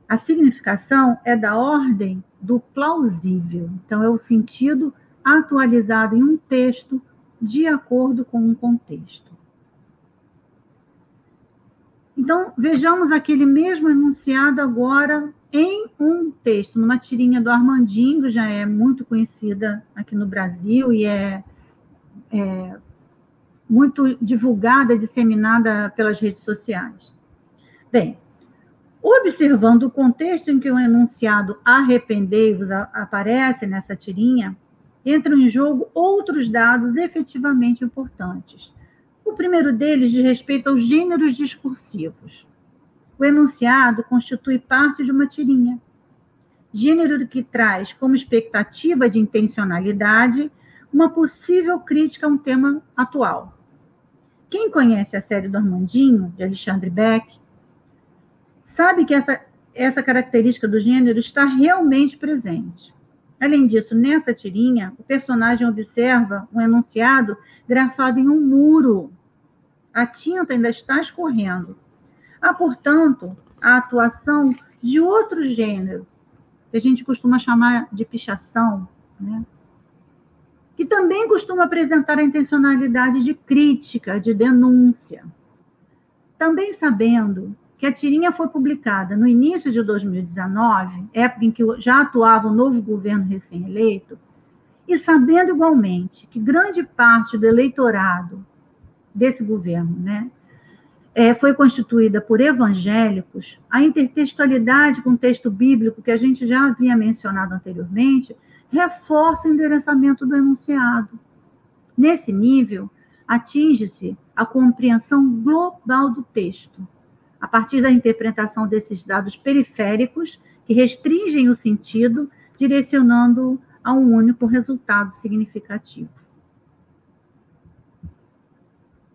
A significação é da ordem do plausível, então é o sentido atualizado em um texto de acordo com um contexto. Então, vejamos aquele mesmo enunciado agora em um texto, numa tirinha do Armandinho, já é muito conhecida aqui no Brasil e é muito divulgada, disseminada pelas redes sociais. Bem, observando o contexto em que o enunciado arrependei-vos aparece nessa tirinha, entram em jogo outros dados efetivamente importantes. O primeiro deles diz respeito aos gêneros discursivos. O enunciado constitui parte de uma tirinha, gênero que traz como expectativa de intencionalidade uma possível crítica a um tema atual. Quem conhece a série do Armandinho, de Alexandre Beck, sabe que essa característica do gênero está realmente presente. Além disso, nessa tirinha, o personagem observa um enunciado grafado em um muro. A tinta ainda está escorrendo. Há, portanto, a atuação de outro gênero, que a gente costuma chamar de pichação, né? Que também costuma apresentar a intencionalidade de crítica, de denúncia. Também sabendo que a tirinha foi publicada no início de 2019, época em que já atuava o novo governo recém-eleito, e sabendo igualmente que grande parte do eleitorado desse governo, né, foi constituída por evangélicos, a intertextualidade com o texto bíblico, que a gente já havia mencionado anteriormente, reforça o endereçamento do enunciado. Nesse nível, atinge-se a compreensão global do texto, a partir da interpretação desses dados periféricos que restringem o sentido, direcionando a um único resultado significativo.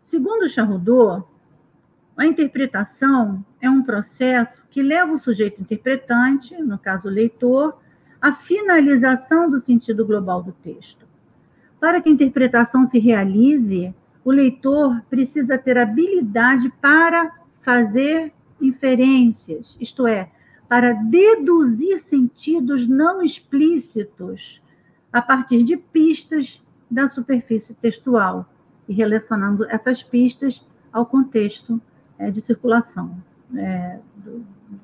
Segundo Charrodot, a interpretação é um processo que leva o sujeito interpretante, no caso o leitor, à finalização do sentido global do texto. Para que a interpretação se realize, o leitor precisa ter habilidade para fazer inferências, isto é, para deduzir sentidos não explícitos a partir de pistas da superfície textual e relacionando essas pistas ao contexto de circulação,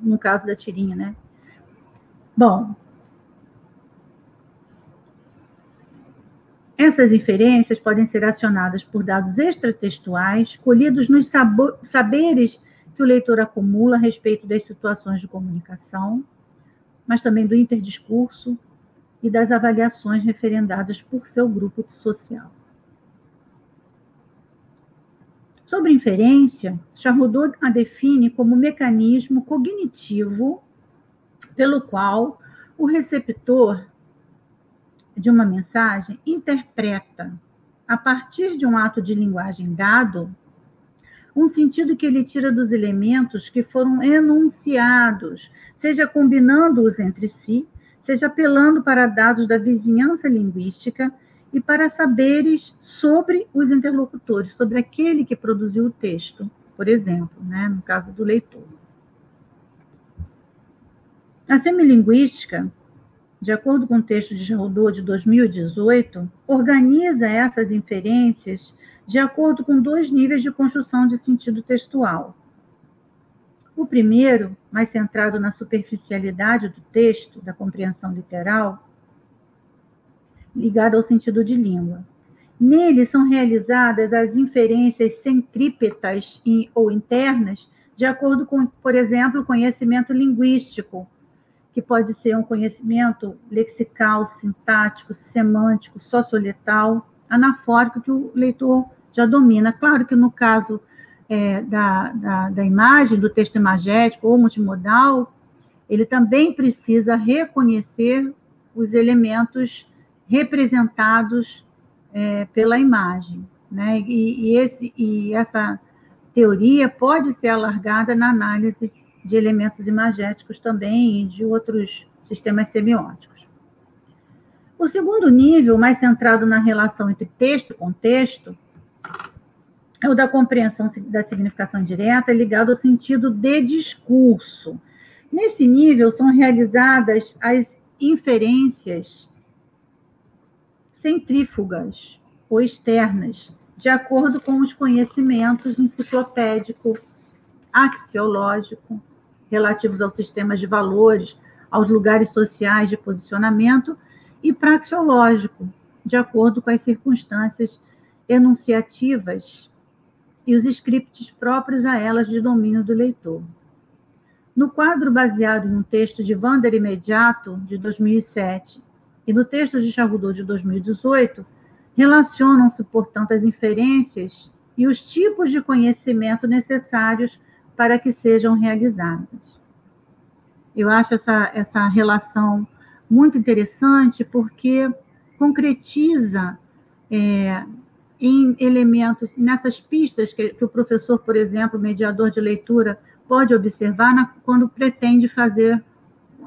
no caso da tirinha, né? Bom, essas inferências podem ser acionadas por dados extratextuais, colhidos nos saberes que o leitor acumula a respeito das situações de comunicação, mas também do interdiscurso e das avaliações referendadas por seu grupo social. Sobre inferência, Charrodot a define como mecanismo cognitivo pelo qual o receptor de uma mensagem interpreta, a partir de um ato de linguagem dado, um sentido que ele tira dos elementos que foram enunciados, seja combinando-os entre si, seja apelando para dados da vizinhança linguística e para saberes sobre os interlocutores, sobre aquele que produziu o texto, por exemplo, né, no caso do leitor. A semilinguística, de acordo com o texto de Charrodot de 2018, organiza essas inferências de acordo com 2 níveis de construção de sentido textual. O primeiro, mais centrado na superficialidade do texto, da compreensão literal, ligado ao sentido de língua. Nele são realizadas as inferências centrípetas ou internas, de acordo com, por exemplo, o conhecimento linguístico, que pode ser um conhecimento lexical, sintático, semântico, socioletal, anafórico, que o leitor já domina. Claro que no caso da imagem, do texto imagético ou multimodal, ele também precisa reconhecer os elementos representados pela imagem, né? E essa teoria pode ser alargada na análise de elementos imagéticos também e de outros sistemas semióticos. O segundo nível, mais centrado na relação entre texto e contexto, é o da compreensão da significação direta, ligado ao sentido de discurso. Nesse nível, são realizadas as inferências centrífugas ou externas, de acordo com os conhecimentos enciclopédico, axiológico, relativos aos sistemas de valores, aos lugares sociais de posicionamento, e praxeológico, de acordo com as circunstâncias enunciativas e os scripts próprios a elas de domínio do leitor. No quadro baseado em um texto de Vander Imediato, de 2007, e no texto de Charrodot, de 2018, relacionam-se, portanto, as inferências e os tipos de conhecimento necessários para que sejam realizadas. Eu acho essa relação muito interessante porque concretiza em elementos, nessas pistas que o professor, por exemplo, mediador de leitura, pode observar quando pretende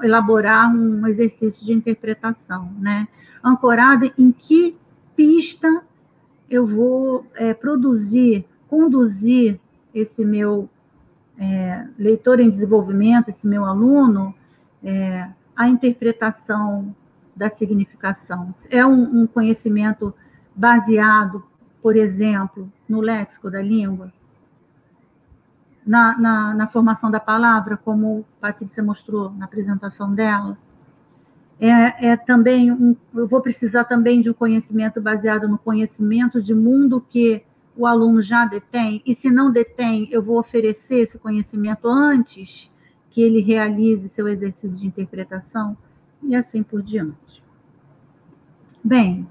elaborar um exercício de interpretação, né? Ancorada em que pista eu vou conduzir esse meu leitor em desenvolvimento, esse meu aluno, a interpretação da significação. É um conhecimento baseado, por exemplo, no léxico da língua, na formação da palavra, como Patrícia mostrou na apresentação dela. Também eu vou precisar também de um conhecimento baseado no conhecimento de mundo que o aluno já detém, e se não detém, eu vou oferecer esse conhecimento antes que ele realize seu exercício de interpretação, e assim por diante. Bem,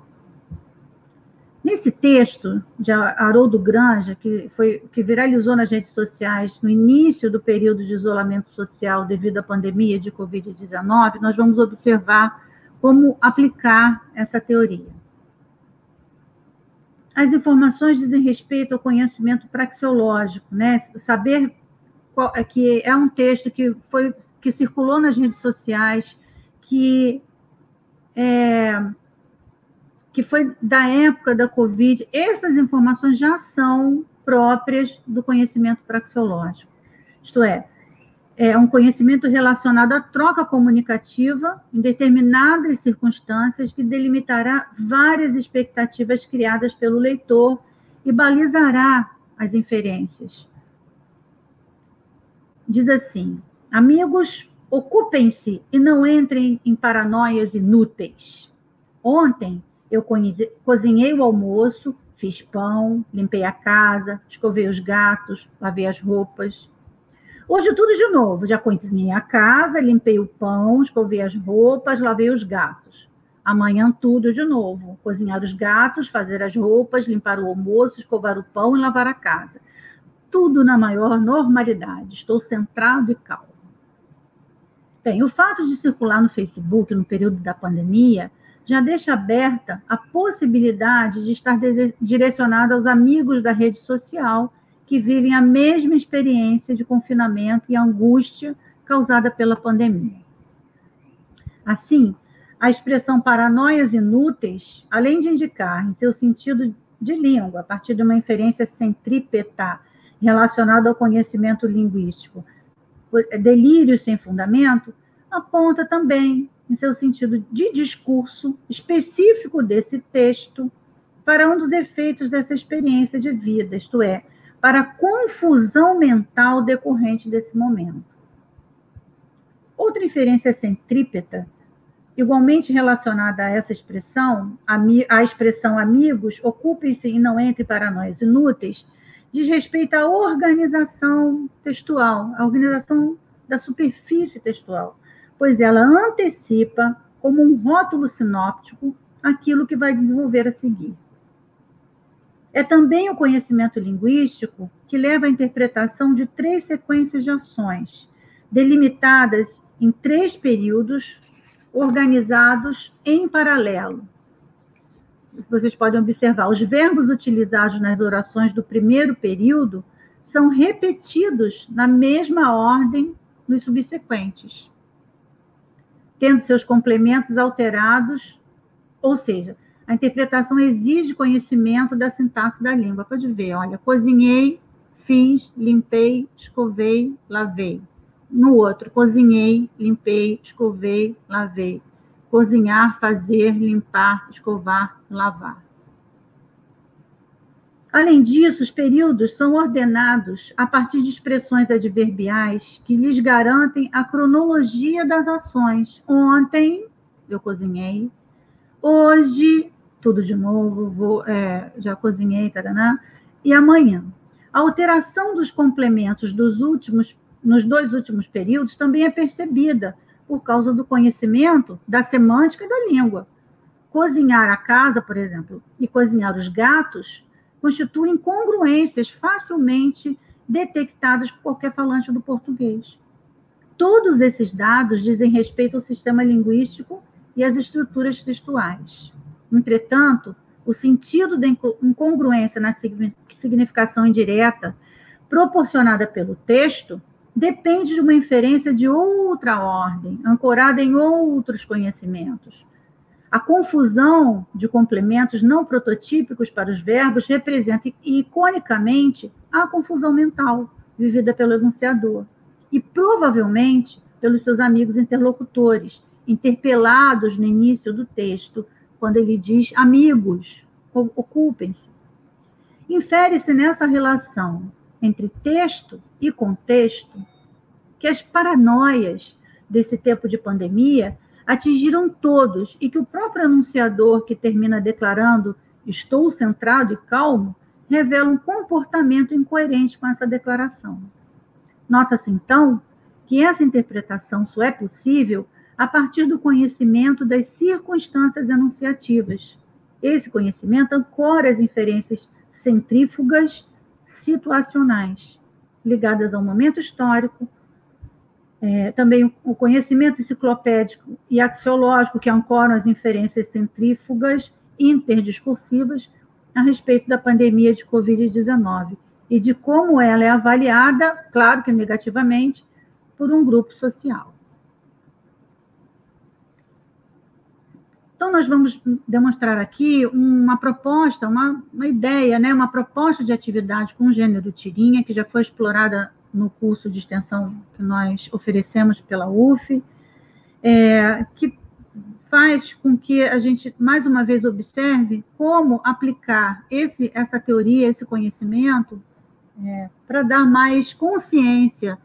nesse texto de Haroldo Granja, que viralizou nas redes sociais no início do período de isolamento social devido à pandemia de Covid-19, nós vamos observar como aplicar essa teoria. As informações dizem respeito ao conhecimento praxeológico, né? Saber que é um texto que circulou nas redes sociais, que foi da época da Covid. Essas informações já são próprias do conhecimento praxeológico. Isto é um conhecimento relacionado à troca comunicativa em determinadas circunstâncias que delimitará várias expectativas criadas pelo leitor e balizará as inferências. Diz assim: amigos, ocupem-se e não entrem em paranoias inúteis. Ontem eu cozinhei o almoço, fiz pão, limpei a casa, escovei os gatos, lavei as roupas. Hoje tudo de novo, já cozinhei a casa, limpei o pão, escovei as roupas, lavei os gatos. Amanhã tudo de novo, cozinhar os gatos, fazer as roupas, limpar o almoço, escovar o pão e lavar a casa. Tudo na maior normalidade, estou centrado e calmo. Bem, o fato de circular no Facebook no período da pandemia já deixa aberta a possibilidade de estar direcionado aos amigos da rede social que vivem a mesma experiência de confinamento e angústia causada pela pandemia. Assim, a expressão paranoias inúteis, além de indicar em seu sentido de língua, a partir de uma inferência centrípeta relacionada ao conhecimento linguístico, delírio sem fundamento, aponta também em seu sentido de discurso específico desse texto para um dos efeitos dessa experiência de vida, isto é, para a confusão mental decorrente desse momento. Outra inferência centrípeta, igualmente relacionada a essa expressão, a expressão amigos, ocupem-se e não entrem em paranoias inúteis, diz respeito à organização textual, à organização da superfície textual, pois ela antecipa, como um rótulo sinóptico, aquilo que vai desenvolver a seguir. É também o conhecimento linguístico que leva à interpretação de 3 sequências de ações, delimitadas em 3 períodos, organizados em paralelo. Vocês podem observar, os verbos utilizados nas orações do primeiro período são repetidos na mesma ordem nos subsequentes, tendo seus complementos alterados, ou seja, a interpretação exige conhecimento da sintaxe da língua. Pode ver, olha, cozinhei, fiz, limpei, escovei, lavei. No outro, cozinhei, limpei, escovei, lavei. Cozinhar, fazer, limpar, escovar, lavar. Além disso, os períodos são ordenados a partir de expressões adverbiais que lhes garantem a cronologia das ações. Ontem, eu cozinhei. Hoje, tudo de novo, já cozinhei, taraná. E amanhã. A alteração dos complementos nos 2 últimos períodos também é percebida por causa do conhecimento da semântica da língua. Cozinhar a casa, por exemplo, e cozinhar os gatos constituem congruências facilmente detectadas por qualquer falante do português. Todos esses dados dizem respeito ao sistema linguístico e às estruturas textuais. Entretanto, o sentido da incongruência na significação indireta proporcionada pelo texto depende de uma inferência de outra ordem, ancorada em outros conhecimentos. A confusão de complementos não prototípicos para os verbos representa iconicamente a confusão mental vivida pelo enunciador e provavelmente pelos seus amigos interlocutores, interpelados no início do texto, quando ele diz amigos, ocupem-se. Infere-se nessa relação entre texto e contexto que as paranoias desse tempo de pandemia atingiram todos e que o próprio enunciador, que termina declarando "estou centrado e calmo", revela um comportamento incoerente com essa declaração. Nota-se, então, que essa interpretação só é possível a partir do conhecimento das circunstâncias enunciativas. Esse conhecimento ancora as inferências centrífugas situacionais, ligadas ao momento histórico, também o conhecimento enciclopédico e axiológico que ancoram as inferências centrífugas interdiscursivas a respeito da pandemia de Covid-19 e de como ela é avaliada, claro que negativamente, por um grupo social. Então, nós vamos demonstrar aqui uma proposta, uma ideia, né, uma proposta de atividade com o gênero tirinha, que já foi explorada no curso de extensão que nós oferecemos pela UF, que faz com que a gente, mais uma vez, observe como aplicar essa teoria, esse conhecimento, para dar mais consciência,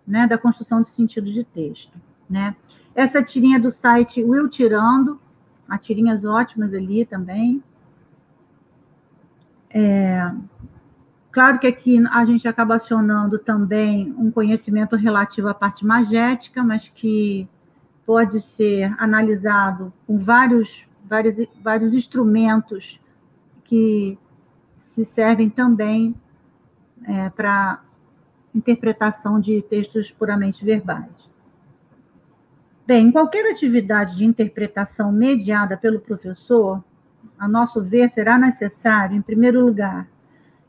né, da construção de sentido de texto. Né? Essa tirinha do site Will Tirando, há tirinhas ótimas ali também. Claro que aqui a gente acaba acionando também um conhecimento relativo à parte magética, mas que pode ser analisado com vários instrumentos que se servem também para interpretação de textos puramente verbais. Bem, qualquer atividade de interpretação mediada pelo professor, a nosso ver, será necessário, em primeiro lugar,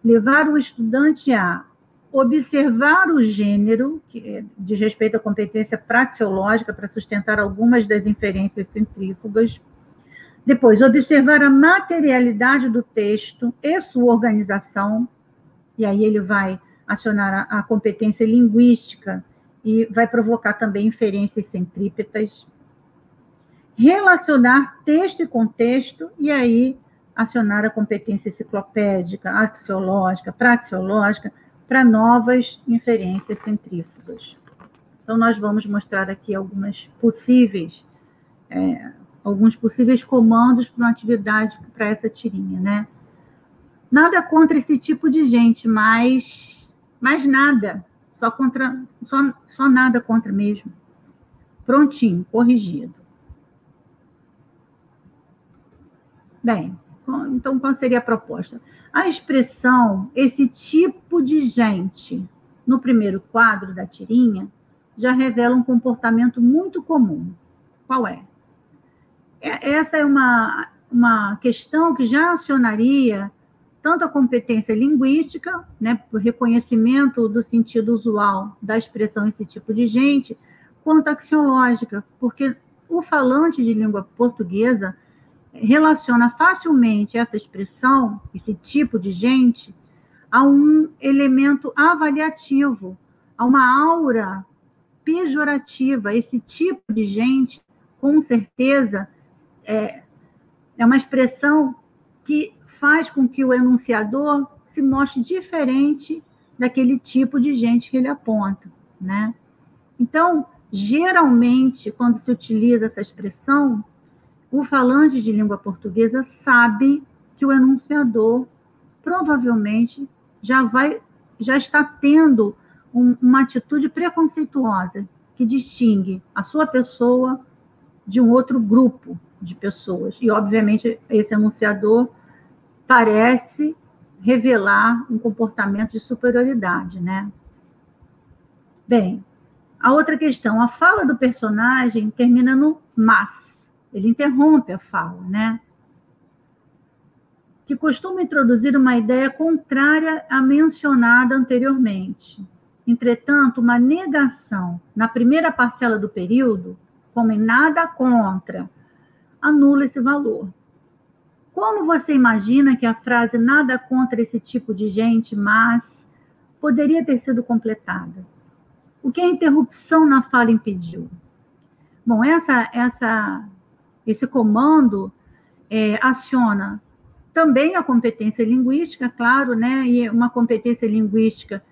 levar o estudante a observar o gênero, que diz respeito à competência praxeológica para sustentar algumas das inferências centrífugas. Depois, observar a materialidade do texto e sua organização, e aí ele vai acionar a competência linguística e vai provocar também inferências centrípetas. Relacionar texto e contexto, e aí acionar a competência enciclopédica, axiológica, praxeológica, para novas inferências centrífugas. Então, nós vamos mostrar aqui alguns possíveis comandos para uma atividade para essa tirinha, né? Nada contra esse tipo de gente, mas nada, só nada contra mesmo. Prontinho, corrigido. Bem, então qual seria a proposta? A expressão "esse tipo de gente", no primeiro quadro da tirinha, já revela um comportamento muito comum. Qual é? Essa é uma questão que já acionaria tanto a competência linguística, né, por reconhecimento do sentido usual da expressão "esse tipo de gente", quanto a axiológica, porque o falante de língua portuguesa relaciona facilmente essa expressão, esse tipo de gente, a um elemento avaliativo, a uma aura pejorativa. Esse tipo de gente, com certeza, é uma expressão que faz com que o enunciador se mostre diferente daquele tipo de gente que ele aponta, né? Então, geralmente, quando se utiliza essa expressão, o falante de língua portuguesa sabe que o enunciador provavelmente já está tendo uma atitude preconceituosa que distingue a sua pessoa de um outro grupo de pessoas. E, obviamente, esse enunciador parece revelar um comportamento de superioridade, né? Bem, a outra questão, a fala do personagem termina no "mas". Ele interrompe a fala, né? Que costuma introduzir uma ideia contrária à mencionada anteriormente. Entretanto, uma negação na primeira parcela do período, como em "nada contra", anula esse valor. Como você imagina que a frase "nada contra esse tipo de gente, mas" poderia ter sido completada? O que a interrupção na fala impediu? Bom, esse comando aciona também a competência linguística, claro, né? E uma competência linguística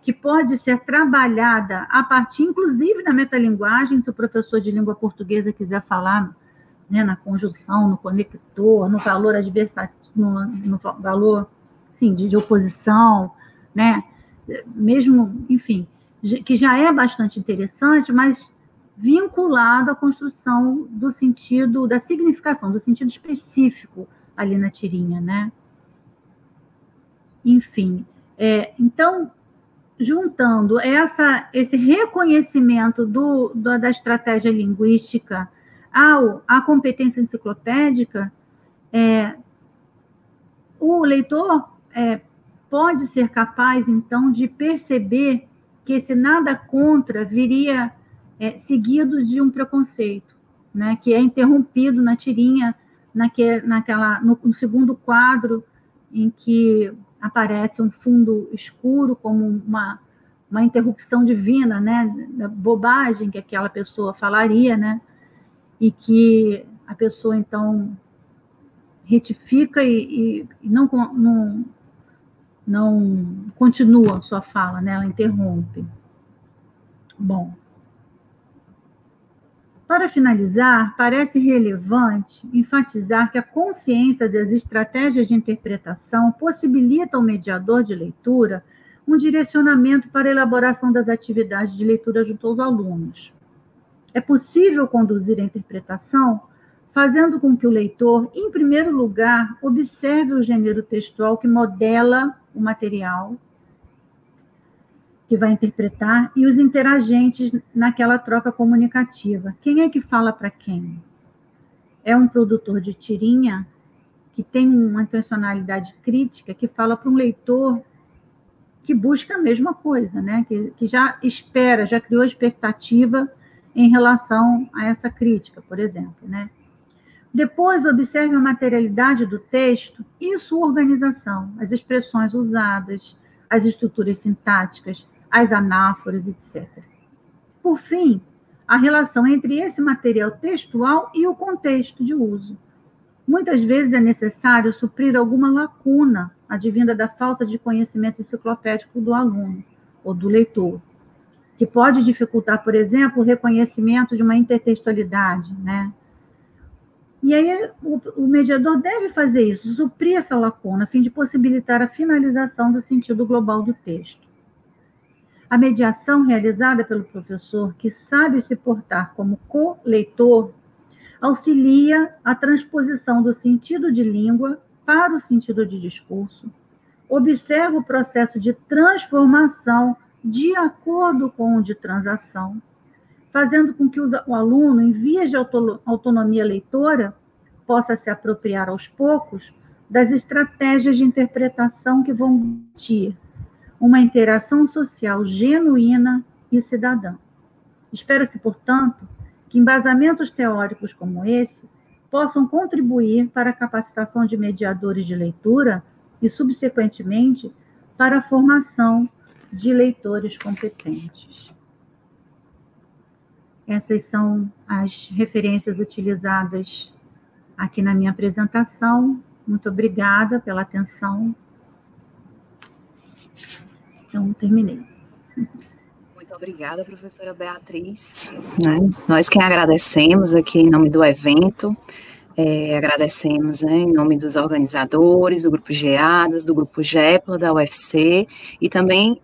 que pode ser trabalhada a partir, inclusive, da metalinguagem, se o professor de língua portuguesa quiser falar, né, na conjunção, no conector, no valor adversativo, no valor, sim, de oposição, né, mesmo, enfim, que já é bastante interessante, mas vinculado à construção do sentido, da significação, do sentido específico ali na tirinha, né? Enfim, então, juntando esse reconhecimento da estratégia linguística à competência enciclopédica, o leitor pode ser capaz, então, de perceber que esse nada contra viria seguido de um preconceito, né, que é interrompido na tirinha, no segundo quadro, em que aparece um fundo escuro como uma interrupção divina, né, da bobagem que aquela pessoa falaria, né, e que a pessoa, então, retifica e não continua a sua fala, né, ela interrompe. Bom, para finalizar, parece relevante enfatizar que a consciência das estratégias de interpretação possibilita ao mediador de leitura um direcionamento para a elaboração das atividades de leitura junto aos alunos. É possível conduzir a interpretação fazendo com que o leitor, em primeiro lugar, observe o gênero textual que modela o material que vai interpretar e os interagentes naquela troca comunicativa. Quem é que fala para quem? É um produtor de tirinha que tem uma intencionalidade crítica, que fala para um leitor que busca a mesma coisa, né? Que já espera, já criou expectativa em relação a essa crítica, por exemplo, né? Depois, observe a materialidade do texto e sua organização, as expressões usadas, as estruturas sintáticas, as anáforas, etc. Por fim, a relação entre esse material textual e o contexto de uso. Muitas vezes é necessário suprir alguma lacuna advinda da falta de conhecimento enciclopédico do aluno ou do leitor, que pode dificultar, por exemplo, o reconhecimento de uma intertextualidade, né? E aí o mediador deve fazer isso, suprir essa lacuna, a fim de possibilitar a finalização do sentido global do texto. A mediação realizada pelo professor, que sabe se portar como co-leitor, auxilia a transposição do sentido de língua para o sentido de discurso, observa o processo de transformação de acordo com o de transação, fazendo com que o aluno, em vias de autonomia leitora, possa se apropriar aos poucos das estratégias de interpretação que vão garantir uma interação social genuína e cidadã. Espera-se, portanto, que embasamentos teóricos como esse possam contribuir para a capacitação de mediadores de leitura e, subsequentemente, para a formação de leitores competentes. Essas são as referências utilizadas aqui na minha apresentação. Muito obrigada pela atenção. Então, terminei. Muito obrigada, professora Beatriz. Nós quem agradecemos aqui em nome do evento, agradecemos, em nome dos organizadores, do Grupo GEADAS, do Grupo GEPLA, da UFC, e também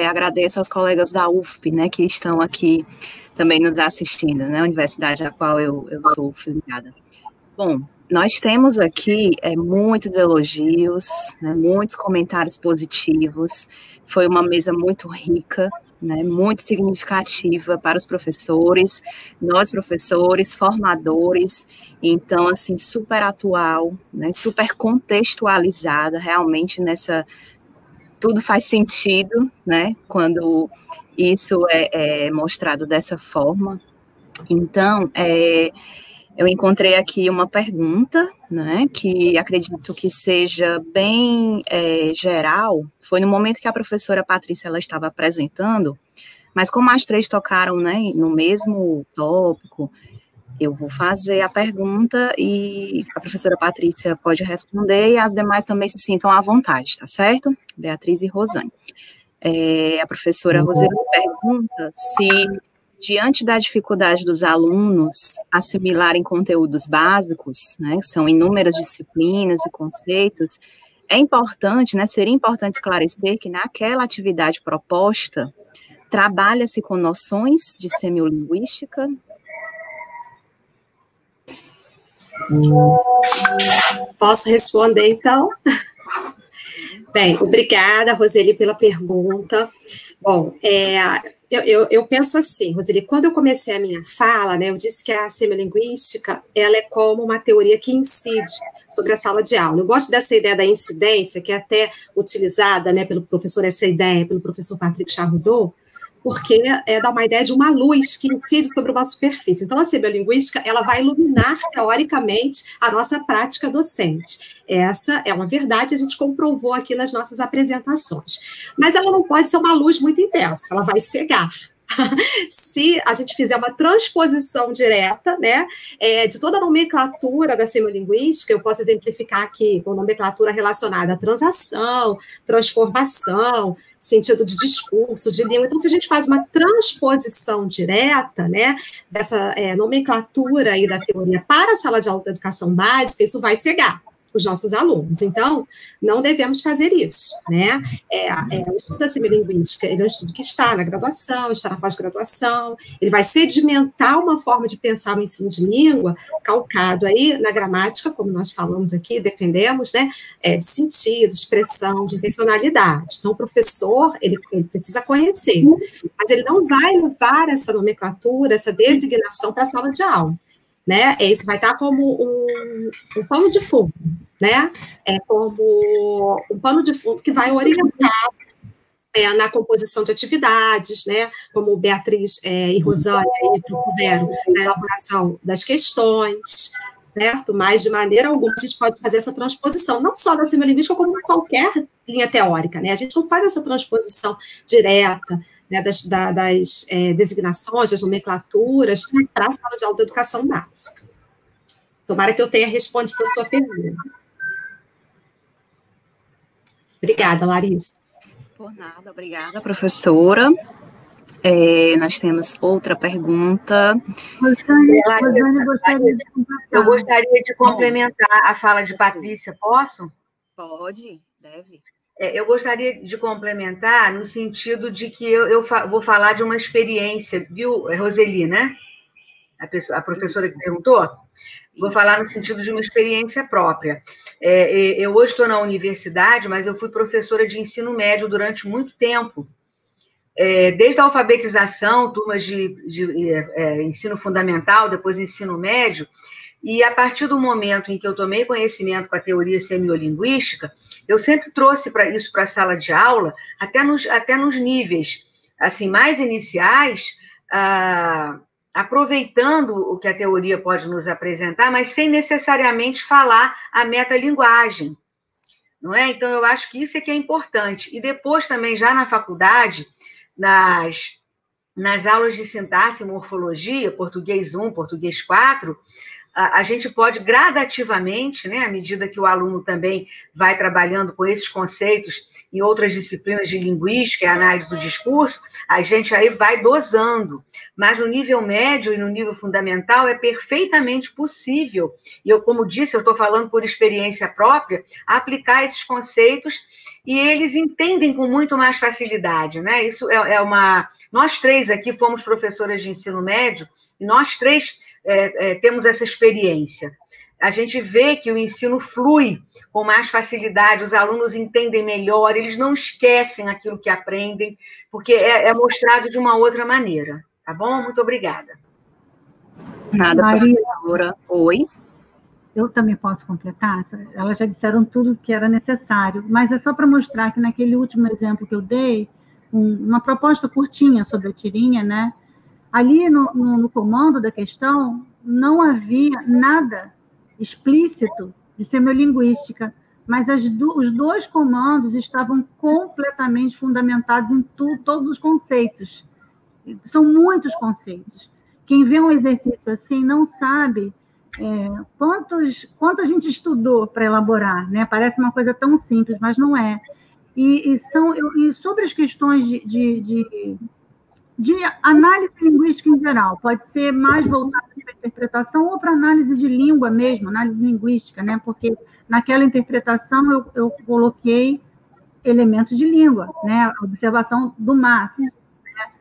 agradeço aos colegas da UFP, que estão aqui também nos assistindo, a universidade a qual eu sou filiada. Bom, nós temos aqui muitos elogios, muitos comentários positivos, foi uma mesa muito rica, muito significativa para os professores, nós professores, formadores, então, assim, super atual, super contextualizada, realmente tudo faz sentido, quando isso é mostrado dessa forma. Então, eu encontrei aqui uma pergunta, que acredito que seja bem geral. Foi no momento que a professora Patrícia ela estava apresentando, mas como as três tocaram no mesmo tópico, eu vou fazer a pergunta e a professora Patrícia pode responder e as demais também se sintam à vontade, tá certo? Beatriz e Rosane. A professora Roseli pergunta se, diante da dificuldade dos alunos assimilarem conteúdos básicos, né, que são inúmeras disciplinas e conceitos, é importante, né, seria importante esclarecer que naquela atividade proposta, trabalha-se com noções de semiolinguística. Posso responder, então? Bem, obrigada, Roseli, pela pergunta. Bom, eu penso assim, Roseli, quando eu comecei a minha fala, né, eu disse que a semiolinguística, ela é como uma teoria que incide sobre a sala de aula. Eu gosto dessa ideia da incidência, que é até utilizada, né, pelo professor Patrick Charrodot, porque dá uma ideia de uma luz que incide sobre uma superfície. Então, a semiolinguística, ela vai iluminar, teoricamente, a nossa prática docente. Essa é uma verdade, a gente comprovou aqui nas nossas apresentações. Mas ela não pode ser uma luz muito intensa, ela vai cegar. Se a gente fizer uma transposição direta, né, de toda a nomenclatura da semiolinguística, eu posso exemplificar aqui com nomenclatura relacionada à transação, transformação, sentido de discurso, de língua. Então, se a gente faz uma transposição direta, né, dessa nomenclatura aí da teoria para a sala de aula da educação básica, isso vai cegar os nossos alunos. Então, não devemos fazer isso, né? O estudo da semiolinguística, ele é um estudo que está na graduação, está na pós-graduação, ele vai sedimentar uma forma de pensar o ensino de língua, calcado aí na gramática, como nós falamos aqui, defendemos, né? De sentido, de expressão, de intencionalidade. Então, o professor, ele precisa conhecer, mas ele não vai levar essa nomenclatura, essa designação para a sala de aula. Né? Isso vai estar como um pano de fundo, né? Como um pano de fundo que vai orientar na composição de atividades, né? Como Beatriz e Rosânia propuseram na elaboração das questões, certo? Mas, de maneira alguma, a gente pode fazer essa transposição, não só da semiolinguística, como qualquer linha teórica, né? A gente não faz essa transposição direta, né, das designações, das nomenclaturas, para a sala de aula da educação básica. Tomara que eu tenha respondido a sua pergunta. Obrigada, Larissa. Por nada, obrigada, professora. Nós temos outra pergunta. Eu gostaria de complementar a fala de Patrícia, posso? Pode, deve. Eu gostaria de complementar no sentido de que eu vou falar de uma experiência, viu, Roseli, né? A professora que perguntou? Vou falar no sentido de uma experiência própria. Eu hoje estou na universidade, mas eu fui professora de ensino médio durante muito tempo. Desde a alfabetização, turmas de ensino fundamental, depois ensino médio, e a partir do momento em que eu tomei conhecimento com a teoria semiolinguística, eu sempre trouxe isso para a sala de aula, até nos níveis assim, mais iniciais, aproveitando o que a teoria pode nos apresentar, mas sem necessariamente falar a metalinguagem, não é? Então, eu acho que isso é que é importante. E depois também, já na faculdade, nas aulas de sintaxe e morfologia, português 1, português 4, a gente pode gradativamente, né, à medida que o aluno também vai trabalhando com esses conceitos em outras disciplinas de linguística e análise do discurso, a gente aí vai dosando. Mas no nível médio e no nível fundamental é perfeitamente possível, e eu, como disse, eu estou falando por experiência própria, aplicar esses conceitos e eles entendem com muito mais facilidade, né? Isso é uma... Nós três aqui fomos professoras de ensino médio e nós três temos essa experiência. A gente vê que o ensino flui com mais facilidade, os alunos entendem melhor, eles não esquecem aquilo que aprendem, porque é mostrado de uma outra maneira. Tá bom? Muito obrigada. Nada, professora. Oi? Eu também posso completar? Elas já disseram tudo que era necessário, mas é só para mostrar que naquele último exemplo que eu dei, uma proposta curtinha sobre a tirinha, né? Ali no comando da questão, não havia nada explícito de semiolinguística, mas os dois comandos estavam completamente fundamentados em todos os conceitos. São muitos conceitos. Quem vê um exercício assim não sabe quanto a gente estudou para elaborar, né? Parece uma coisa tão simples, mas não é. E sobre as questões de análise linguística em geral, pode ser mais voltada para a interpretação ou para análise de língua mesmo, análise linguística, né? Porque naquela interpretação eu coloquei elementos de língua, né? A observação do mas. Né?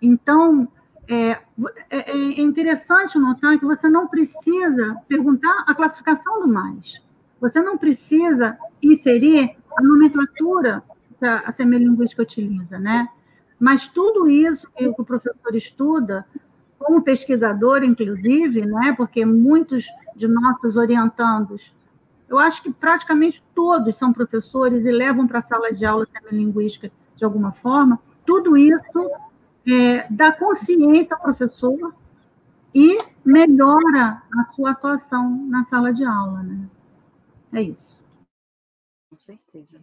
Então, é interessante notar que você não precisa perguntar a classificação do mais. Você não precisa inserir a nomenclatura que a semiolinguística utiliza, né? Mas tudo isso que o professor estuda, como pesquisador, inclusive, né? Porque muitos de nossos orientandos, eu acho que praticamente todos são professores e levam para a sala de aula semiolinguística de alguma forma, tudo isso dá consciência ao professor e melhora a sua atuação na sala de aula, né? É isso. Com certeza.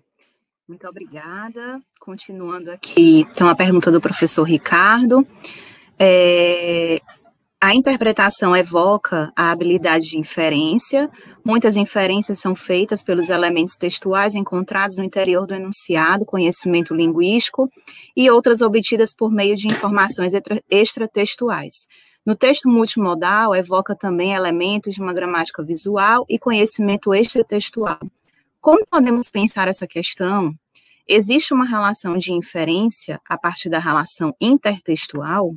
Muito obrigada. Continuando aqui, tem uma pergunta do professor Ricardo. A interpretação evoca a habilidade de inferência. Muitas inferências são feitas pelos elementos textuais encontrados no interior do enunciado, conhecimento linguístico, e outras obtidas por meio de informações extratextuais. No texto multimodal, evoca também elementos de uma gramática visual e conhecimento extratextual. Como podemos pensar essa questão? Existe uma relação de inferência a partir da relação intertextual?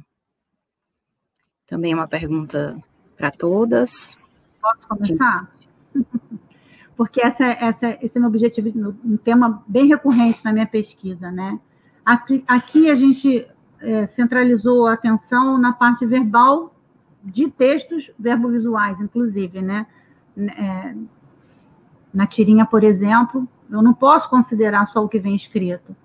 Também é uma pergunta para todas. Posso começar? Porque esse é meu objetivo, um tema bem recorrente na minha pesquisa, né? Aqui a gente centralizou a atenção na parte verbal de textos verbovisuais, inclusive, né? Na tirinha, por exemplo, eu não posso considerar só o que vem escrito,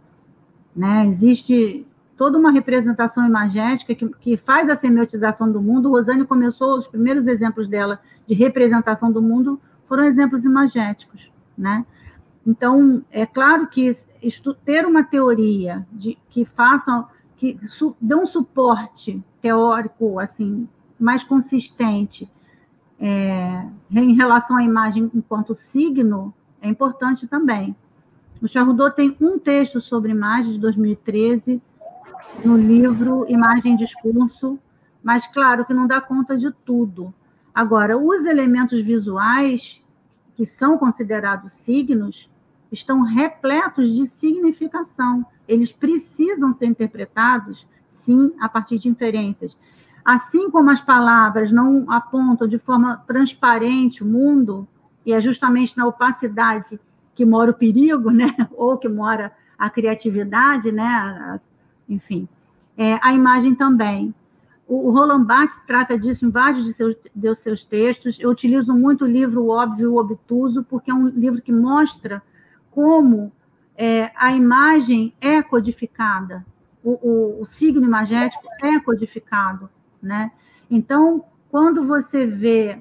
né? Existe toda uma representação imagética que faz a semiotização do mundo. Rosane começou, os primeiros exemplos dela de representação do mundo foram exemplos imagéticos, né? Então, é claro que ter uma teoria que dê um suporte teórico assim mais consistente em relação à imagem enquanto signo é importante também. O Charrodot tem um texto sobre imagem de 2013 no livro Imagem e Discurso, mas claro que não dá conta de tudo. Agora, os elementos visuais, que são considerados signos, estão repletos de significação. Eles precisam ser interpretados, sim, a partir de inferências. Assim como as palavras não apontam de forma transparente o mundo, e é justamente na opacidade que mora o perigo, né? Ou que mora a criatividade, né? Enfim, a imagem também. O Roland Barthes trata disso em vários de seus textos. Eu utilizo muito o livro O Óbvio e o Obtuso, porque é um livro que mostra como a imagem é codificada, o signo imagético é codificado, né? Então, quando você vê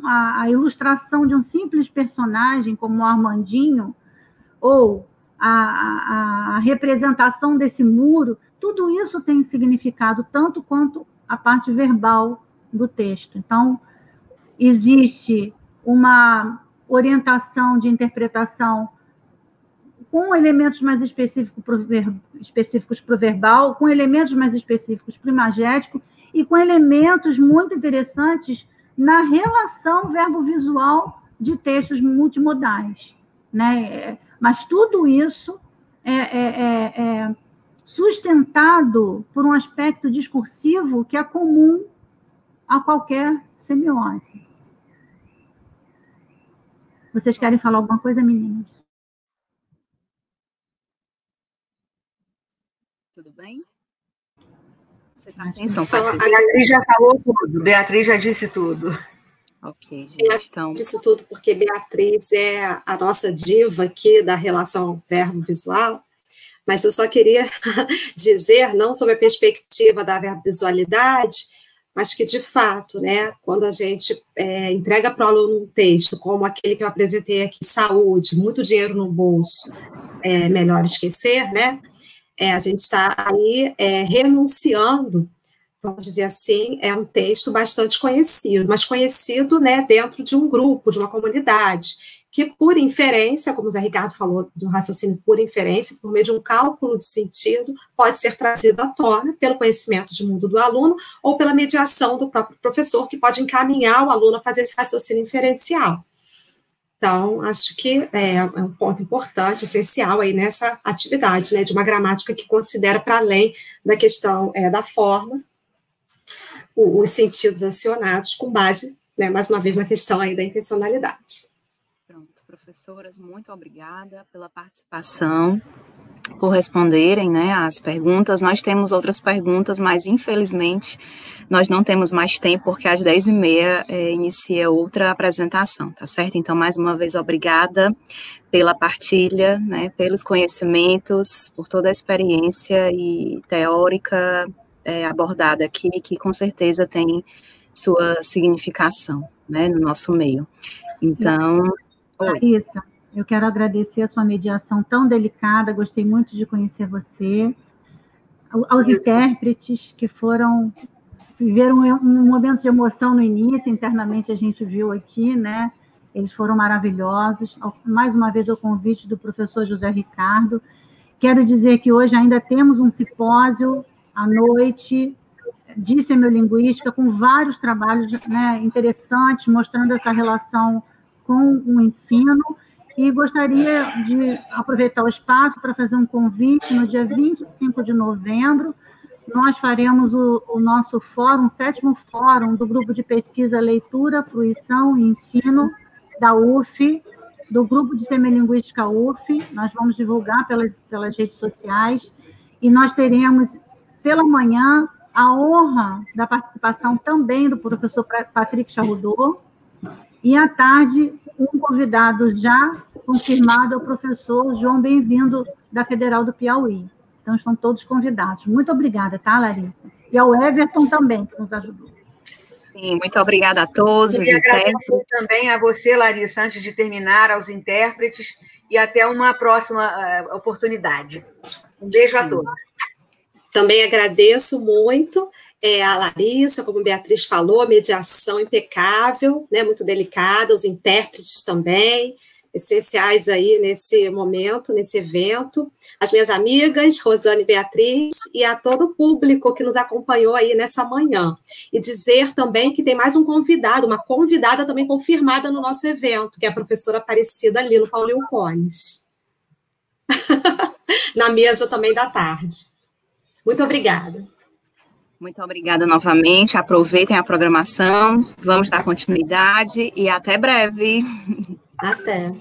a ilustração de um simples personagem, como o Armandinho, ou a representação desse muro, tudo isso tem significado, tanto quanto a parte verbal do texto. Então, existe uma orientação de interpretação com elementos mais específicos para o verbal, com elementos mais específicos para o imagético, e com elementos muito interessantes na relação verbo-visual de textos multimodais, né? Mas tudo isso é sustentado por um aspecto discursivo que é comum a qualquer semiose. Vocês querem falar alguma coisa, meninas? Tudo bem? Você está sem som, a Beatriz já falou tudo, Beatriz já disse tudo. Ok, gente, então... Disse tudo porque Beatriz é a nossa diva aqui da relação verbo-visual, mas eu só queria dizer, não sobre a perspectiva da verbovisualidade, mas que, de fato, né, quando a gente entrega para o aluno um texto, como aquele que eu apresentei aqui, saúde, muito dinheiro no bolso, melhor esquecer, né? A gente está aí renunciando, vamos dizer assim, é um texto bastante conhecido, mas conhecido, né, dentro de um grupo, de uma comunidade. que por inferência, como o Zé Ricardo falou do raciocínio por inferência, por meio de um cálculo de sentido, pode ser trazido à tona pelo conhecimento de mundo do aluno ou pela mediação do próprio professor, que pode encaminhar o aluno a fazer esse raciocínio inferencial. Então, acho que é um ponto importante, essencial aí nessa atividade, né, de uma gramática que considera, para além da questão da forma, os sentidos acionados com base, né, mais uma vez, na questão aí da intencionalidade. Pronto, professoras, muito obrigada pela participação, por responderem, né, as perguntas. Nós temos outras perguntas, mas, infelizmente, nós não temos mais tempo, porque às 10h30 inicia outra apresentação, tá certo? Então, mais uma vez, obrigada pela partilha, né, pelos conhecimentos, por toda a experiência e teórica abordada aqui, que com certeza tem sua significação, né, no nosso meio. Então, Larissa, eu quero agradecer a sua mediação tão delicada, gostei muito de conhecer você, aos intérpretes que viveram um momento de emoção no início, internamente a gente viu aqui, né, eles foram maravilhosos. Mais uma vez o convite do professor José Ricardo. Quero dizer que hoje ainda temos um simpósio à noite de semiolinguística, com vários trabalhos, né, interessantes, mostrando essa relação com o ensino, e gostaria de aproveitar o espaço para fazer um convite. No dia 25 de novembro, nós faremos o nosso fórum, o 7º fórum do grupo de pesquisa Leitura, Fruição e Ensino da UF, do grupo de semiolinguística UF. Nós vamos divulgar pelas redes sociais, e nós teremos, pela manhã, a honra da participação também do professor Patrick Charrudot, e à tarde, um convidado já confirmado é o professor João Bem-vindo, da Federal do Piauí. Então, estão todos convidados. Muito obrigada, tá, Larissa? E ao Everton também, que nos ajudou. Sim, muito obrigada a todos. E agradecer também a você, Larissa, antes de terminar, aos intérpretes, e até uma próxima oportunidade. Um beijo a todos. Também agradeço muito a Larissa, como a Beatriz falou, a mediação impecável, né, muito delicada, os intérpretes também, essenciais aí nesse momento, nesse evento, as minhas amigas, Rosane e Beatriz, e a todo o público que nos acompanhou aí nessa manhã. E dizer também que tem mais um convidado, uma convidada também confirmada no nosso evento, que é a professora Aparecida Lino Paulinho Cones, na mesa também da tarde. Muito obrigada. Muito obrigada novamente, aproveitem a programação, vamos dar continuidade e até breve. Até.